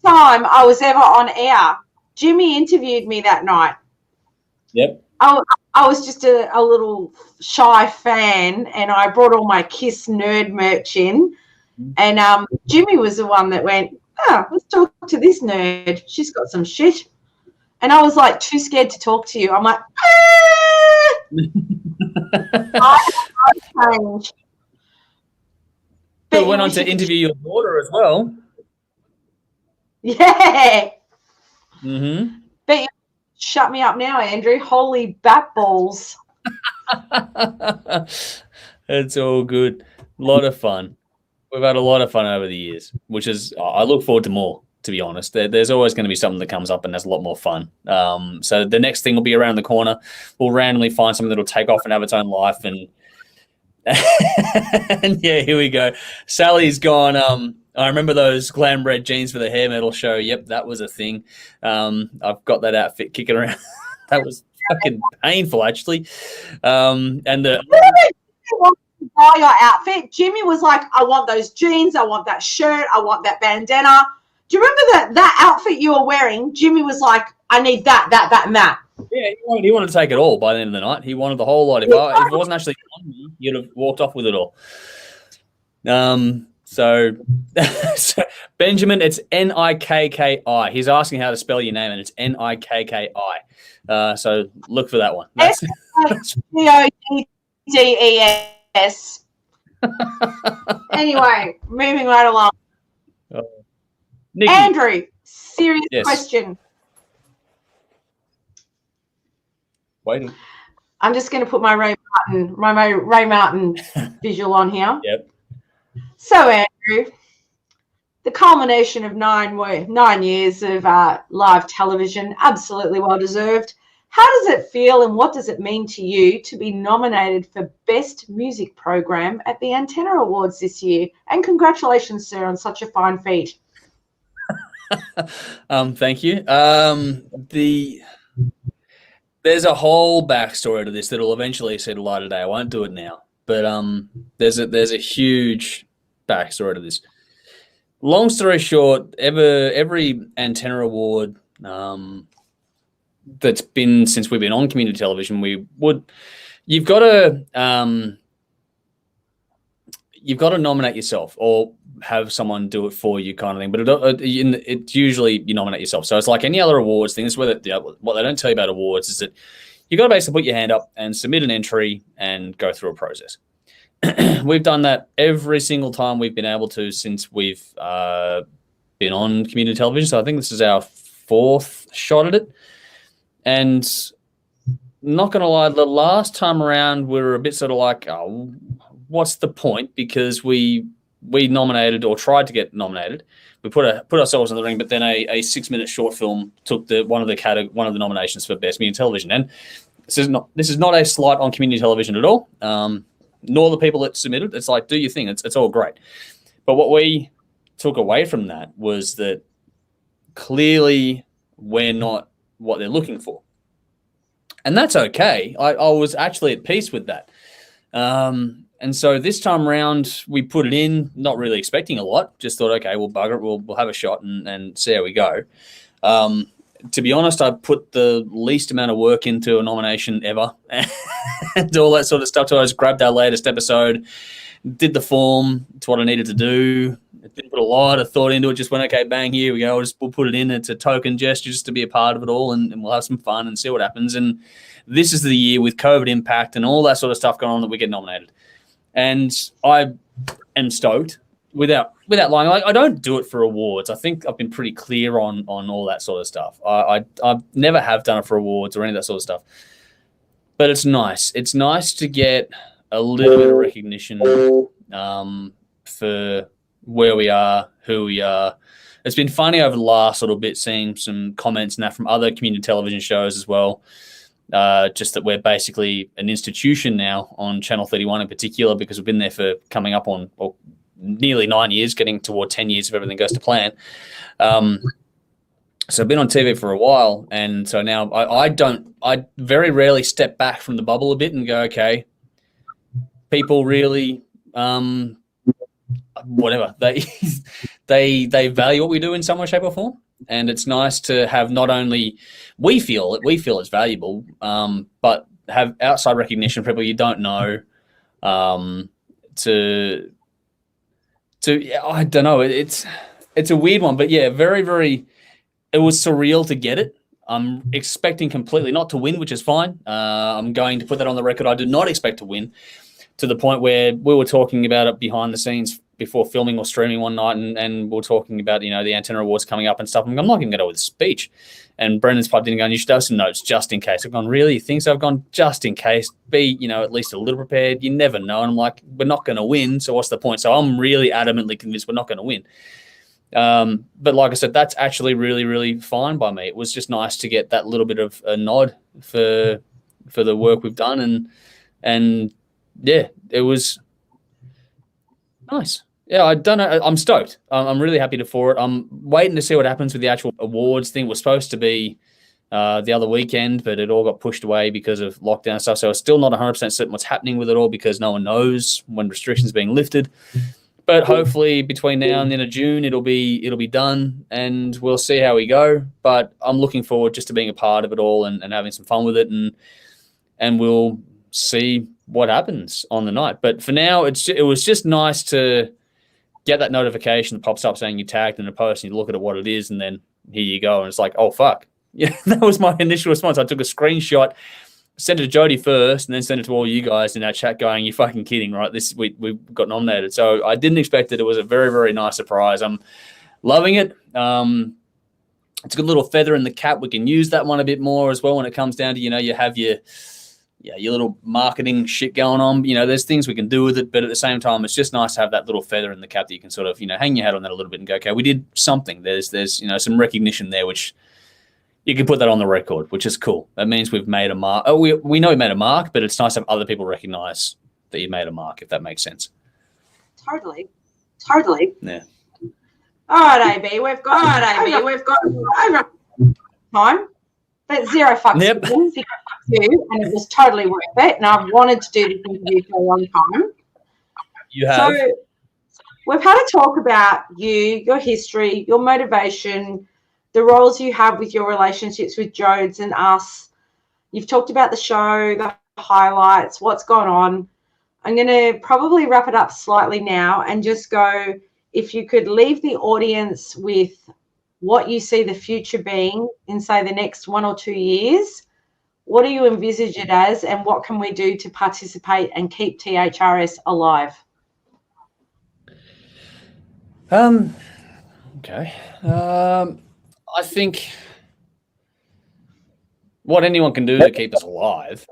[SPEAKER 2] time I was ever on air, Jimmy interviewed me that night.
[SPEAKER 1] Yep.
[SPEAKER 2] I was just a little shy fan, and I brought all my Kiss nerd merch in. And Jimmy was the one that went, let's talk to this nerd. She's got some shit. And I was like too scared to talk to you. I'm like, I changed.
[SPEAKER 1] But went on to interview your daughter as well.
[SPEAKER 2] Yeah.
[SPEAKER 1] Mm-hmm.
[SPEAKER 2] But you shut me up now, Andrew. Holy bat balls.
[SPEAKER 1] It's all good. A lot of fun. We've had a lot of fun over the years, which is, I look forward to more, to be honest. There's always going to be something that comes up and there's a lot more fun. So the next thing will be around the corner. We'll randomly find something that'll take off and have its own life. And, and yeah, here we go. Sally's gone. I remember those glam red jeans for the hair metal show. Yep, that was a thing. I've got that outfit kicking around. That was fucking painful, actually. And the...
[SPEAKER 2] buy your outfit. Jimmy was like, I want those jeans, I want that shirt, I want that bandana. Do you remember that outfit you were wearing? Jimmy was like, I need that, and that.
[SPEAKER 1] Yeah, he wanted to take it all by the end of the night. He wanted the whole lot. If it wasn't actually on me, you'd have walked off with it all. So Benjamin, it's Nikki. He's asking how to spell your name, and it's Nikki. So look for that one. That's
[SPEAKER 2] Poddes. Anyway, moving right along.
[SPEAKER 1] Nikki.
[SPEAKER 2] Andrew, serious question.
[SPEAKER 1] Waiting.
[SPEAKER 2] I'm just going to put my Ray Martin visual on here.
[SPEAKER 1] Yep.
[SPEAKER 2] So, Andrew, the culmination of 9 years of live television, absolutely well deserved. How does it feel and what does it mean to you to be nominated for Best Music Program at the Antenna Awards this year? And congratulations, sir, on such a fine feat.
[SPEAKER 1] Thank you. There's a whole backstory to this that will eventually see the light of day. I won't do it now, but there's a huge backstory to this. Long story short, every Antenna Award that's been since we've been on community television, you've got to nominate yourself or have someone do it for you, kind of thing. But it's usually you nominate yourself. So it's like any other awards thing. This is what they don't tell you about awards is that you got to basically put your hand up and submit an entry and go through a process. We've done that every single time we've been able to since we've been on community television. So I think this is our 4th shot at it. And not going to lie, the last time around, we were a bit sort of like, oh, what's the point? Because we nominated or tried to get nominated. We put ourselves in the ring, but then a 6-minute short film took one of the nominations for Best Community Television. And this is not a slight on community television at all, nor the people that submitted. It's like, do your thing. It's all great. But what we took away from that was that clearly we're not what they're looking for. And that's okay. I was actually at peace with that. And so this time around, we put it in, not really expecting a lot. Just thought, okay, we'll bugger it. We'll have a shot and see how we go. To be honest, I put the least amount of work into a nomination ever and all that sort of stuff. So I just grabbed our latest episode, did the form. It's what I needed to do. Didn't put a lot of thought into it. Just went, okay, bang, here we go. We'll put it in. It's a token gesture just to be a part of it all, and we'll have some fun and see what happens. And this is the year with COVID impact and all that sort of stuff going on that we get nominated. And I am stoked without lying. Like, I don't do it for awards. I think I've been pretty clear on all that sort of stuff. I never have done it for awards or any of that sort of stuff. But it's nice. It's nice to get a little bit of recognition for where we are, who we are. It's been funny over the last little bit seeing some comments and that from other community television shows as well. Just that we're basically an institution now on Channel 31 in particular, because we've been there for coming up on nearly 9 years, getting toward 10 years if everything goes to plan. So I've been on TV for a while, and so now I very rarely step back from the bubble a bit and go, okay, people really, whatever they value what we do in some way, shape, or form, and it's nice to have not only we feel it's valuable, but have outside recognition from people you don't know, to I don't know, it's a weird one, but yeah, very very. It was surreal to get it. I'm expecting completely not to win, which is fine. I'm going to put that on the record. I did not expect to win, to the point where we were talking about it behind the scenes before filming or streaming one night, and we were talking about, the Antenna Awards coming up and stuff. I'm not going to go with a speech. And Brendan's piped in and going, you should have some notes just in case. I've gone, really? You think so? I've gone, just in case. Be, at least a little prepared. You never know. And I'm like, we're not going to win, so what's the point? So I'm really adamantly convinced we're not going to win. But like I said, that's actually really, really fine by me. It was just nice to get that little bit of a nod for the work we've done, and yeah, it was nice. Yeah, I don't know. I'm stoked. I'm really happy for it. I'm waiting to see what happens with the actual awards thing. It was supposed to be the other weekend, but it all got pushed away because of lockdown stuff. So it's still not 100% certain what's happening with it all, because no one knows when restrictions are being lifted. But hopefully between now and the end of June, it'll be done, and we'll see how we go. But I'm looking forward just to being a part of it all and having some fun with it, and we'll see what happens on the night. But for now, it was just nice to get that notification that pops up saying you tagged in a post, and you look at what it is, and then here you go, and it's like, oh fuck, yeah, that was my initial response. I took a screenshot, sent it to Jody first, and then sent it to all you guys in our chat going, you're fucking kidding, right? We got nominated. So I didn't expect it. It was a very, very nice surprise. I'm loving it. It's a good little feather in the cap. We can use that one a bit more as well when it comes down to, you have your little marketing shit going on. There's things we can do with it, but at the same time, it's just nice to have that little feather in the cap that you can sort of, hang your hat on that a little bit and go, okay, we did something. There's some recognition there, which you can put that on the record, which is cool. That means we've made a mark. Oh, we know we made a mark, but it's nice to have other people recognize that you made a mark, if that makes sense.
[SPEAKER 2] Totally.
[SPEAKER 1] Yeah.
[SPEAKER 2] All right, AB, we've got over time. But zero fucks.
[SPEAKER 1] Yep.
[SPEAKER 2] Zero fucks you, and it was totally worth it. And I've wanted to do this interview for a long time.
[SPEAKER 1] You have.
[SPEAKER 2] So we've had a talk about you, your history, your motivation, the roles you have with your relationships with Jodes and us. You've talked about the show, the highlights, what's gone on. I'm going to probably wrap it up slightly now and just go, if you could leave the audience with what you see the future being in, say, the next 1 or 2 years, what do you envisage it as, and what can we do to participate and keep THRS alive?
[SPEAKER 1] Okay. I think what anyone can do to keep us alive,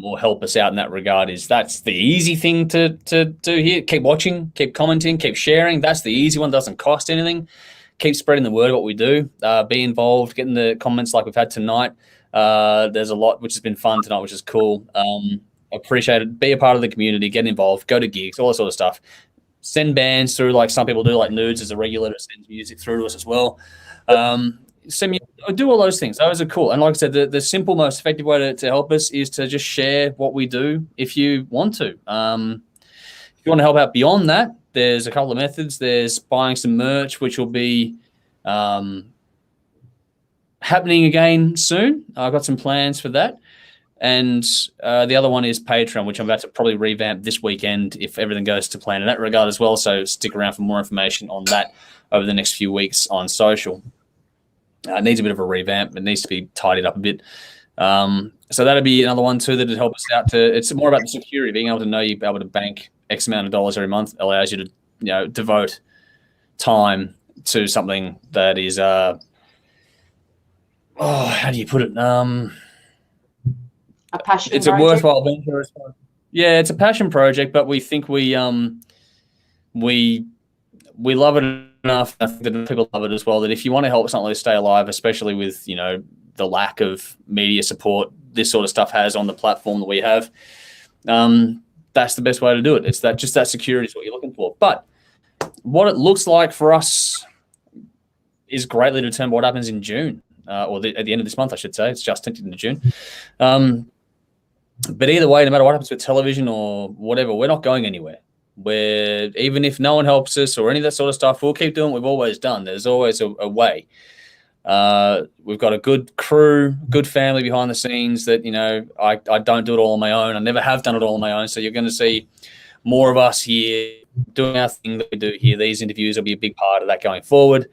[SPEAKER 1] or help us out in that regard, that's the easy thing to do here. Keep watching, keep commenting, keep sharing. That's the easy one. Doesn't cost anything. Keep spreading the word of what we do. Be involved, get in the comments like we've had tonight. There's a lot which has been fun tonight, which is cool. Appreciate it. Be a part of the community, get involved, go to gigs, all that sort of stuff. Send bands through like some people do, like Nudes is a regular that sends music through to us as well. Do all those things. Those are cool. And like I said, the simple, most effective way to help us is to just share what we do if you want to. If you want to help out beyond that, there's a couple of methods. There's buying some merch, which will be happening again soon. I've got some plans for that. And the other one is Patreon, which I'm about to probably revamp this weekend if everything goes to plan in that regard as well. So stick around for more information on that over the next few weeks on social. It needs a bit of a revamp. It needs to be tidied up a bit. So that'll be another one too that'll help us out. It's more about the security, being able to know you'll be able to bank X amount of dollars every month allows you to devote time to something that is how do you put it?
[SPEAKER 2] A passion
[SPEAKER 1] it's
[SPEAKER 2] project.
[SPEAKER 1] A worthwhile venture. Yeah, it's a passion project, but we think we love it enough. I think that people love it as well. That if you want to help something stay alive, especially with the lack of media support this sort of stuff has on the platform that we have, that's the best way to do it. It's that security is what you're looking for. But what it looks like for us is greatly determined by what happens in June, at the end of this month, I should say. It's just into June. But either way, no matter what happens with television or whatever, we're not going anywhere. Even if no one helps us or any of that sort of stuff, we'll keep doing what we've always done. There's always a way. We've got a good crew, good family behind the scenes that, I don't do it all on my own. I never have done it all on my own. So you're going to see more of us here doing our thing that we do here. These interviews will be a big part of that going forward.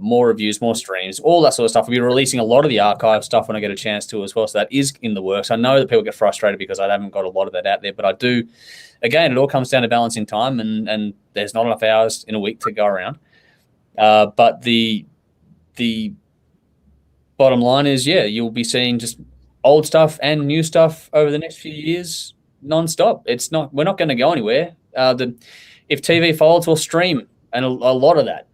[SPEAKER 1] More reviews, more streams, all that sort of stuff. We'll be releasing a lot of the archive stuff when I get a chance to as well. So that is in the works. I know that people get frustrated because I haven't got a lot of that out there, but I do. Again, it all comes down to balancing time, and there's not enough hours in a week to go around. But the bottom line is, you'll be seeing just old stuff and new stuff over the next few years nonstop. We're not going to go anywhere. If TV folds, we'll stream. And a lot of that.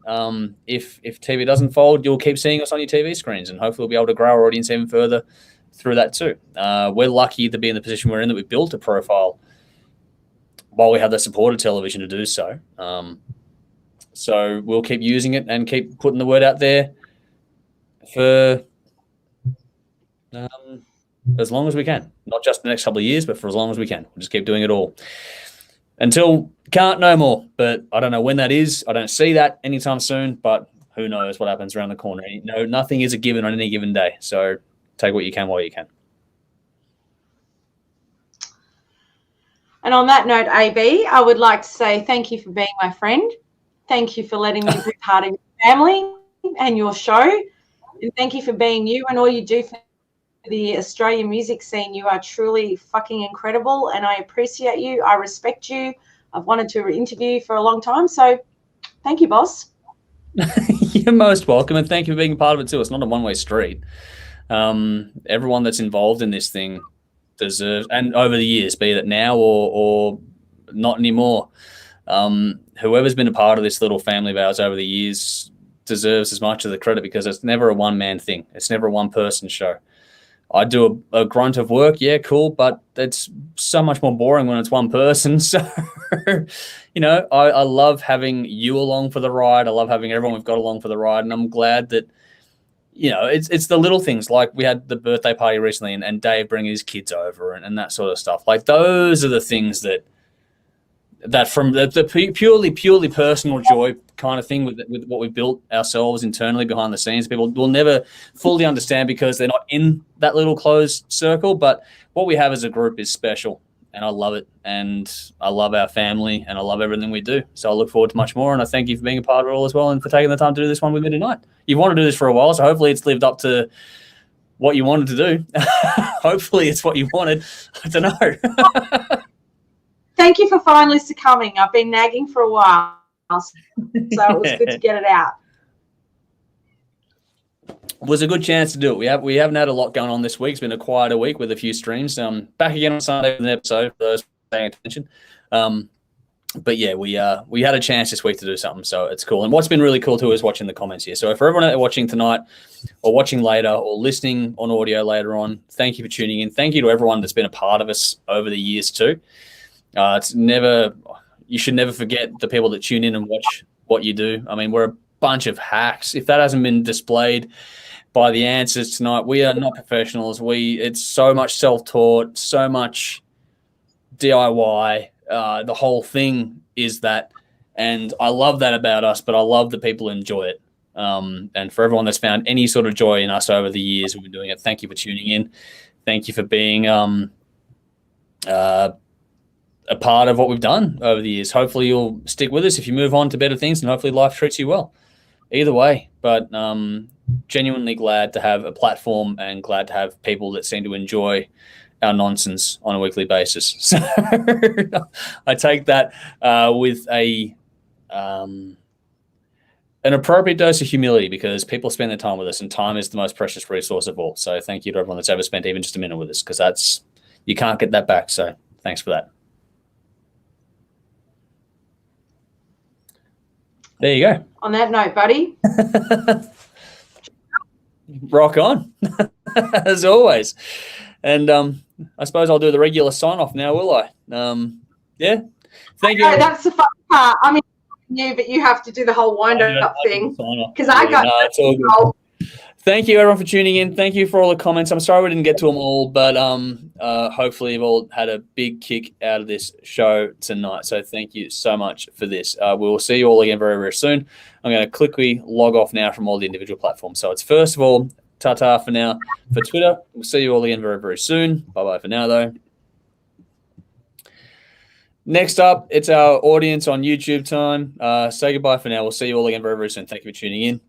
[SPEAKER 1] If TV doesn't fold, you'll keep seeing us on your TV screens, and hopefully we'll be able to grow our audience even further through that too. We're lucky to be in the position we're in, that we built a profile while we have the support of television to do so. So we'll keep using it and keep putting the word out there for as long as we can. Not just the next couple of years, but for as long as we can. We'll just keep doing it all. Until can't no more, but I don't know when that is. I don't see that anytime soon, but who knows what happens around the corner. Nothing is a given on any given day. So take what you can while you can.
[SPEAKER 2] And on that note, AB, I would like to say thank you for being my friend. Thank you for letting me be part of your family and your show. And thank you for being you and all you do for the Australian music scene. You are truly fucking incredible, and I appreciate you. I respect you. I've wanted to interview you for a long time, so thank you, boss.
[SPEAKER 1] You're most welcome, and thank you for being a part of it too. It's not a one-way street. Everyone that's involved in this thing deserves, and over the years, be it now or not anymore, whoever's been a part of this little family of ours over the years deserves as much of the credit, because it's never a one-man thing. It's never a one-person show. I do a grunt of work, yeah, cool, but it's so much more boring when it's one person. So, I love having you along for the ride. I love having everyone we've got along for the ride, and I'm glad that, it's the little things, like we had the birthday party recently and Dave bringing his kids over and that sort of stuff. Like, those are the things that from the purely personal joy kind of thing with what we've built ourselves internally behind the scenes. People will never fully understand because they're not in that little closed circle. But what we have as a group is special, and I love it. And I love our family, and I love everything we do. So I look forward to much more. And I thank you for being a part of it all as well, and for taking the time to do this one with me tonight. You've wanted to do this for a while, so hopefully it's lived up to what you wanted to do. Hopefully it's what you wanted. I don't know.
[SPEAKER 2] Thank you for finally succumbing. I've been nagging for a while, so it was good to get it out.
[SPEAKER 1] It was a good chance to do it. We haven't had a lot going on this week. It's been a quieter week with a few streams. Back again on Sunday with an episode for those paying attention. But yeah, we had a chance this week to do something, so it's cool. And what's been really cool too is watching the comments here. So for everyone watching tonight, or watching later, or listening on audio later on, thank you for tuning in. Thank you to everyone that's been a part of us over the years too. You should never forget the people that tune in and watch what you do. I mean, we're a bunch of hacks. If that hasn't been displayed by the answers tonight, we are not professionals. It's so much self-taught, so much DIY. The whole thing is that, and I love that about us, but I love that people enjoy it. And for everyone that's found any sort of joy in us over the years we've been doing it, thank you for tuning in. Thank you for being a part of what we've done over the years. Hopefully you'll stick with us if you move on to better things, and hopefully life treats you well. Either way, but genuinely glad to have a platform, and glad to have people that seem to enjoy our nonsense on a weekly basis. So I take that with an appropriate dose of humility, because people spend their time with us, and time is the most precious resource of all. So thank you to everyone that's ever spent even just a minute with us, because you can't get that back. So thanks for that. There you go.
[SPEAKER 2] On that note, buddy.
[SPEAKER 1] Rock on, as always. And I suppose I'll do the regular sign-off now, will I? Yeah. Thank you.
[SPEAKER 2] That's the fun part. I mean, you, but you have to do the whole wind-up thing because I got.
[SPEAKER 1] No, it's all good. Thank you, everyone, for tuning in. Thank you for all the comments. I'm sorry we didn't get to them all, but hopefully you've all had a big kick out of this show tonight. So thank you so much for this. We will see you all again very, very soon. I'm going to quickly log off now from all the individual platforms. So it's first of all, ta-ta for now. For Twitter, we'll see you all again very, very soon. Bye-bye for now, though. Next up, it's our audience on YouTube time. Say goodbye for now. We'll see you all again very, very soon. Thank you for tuning in.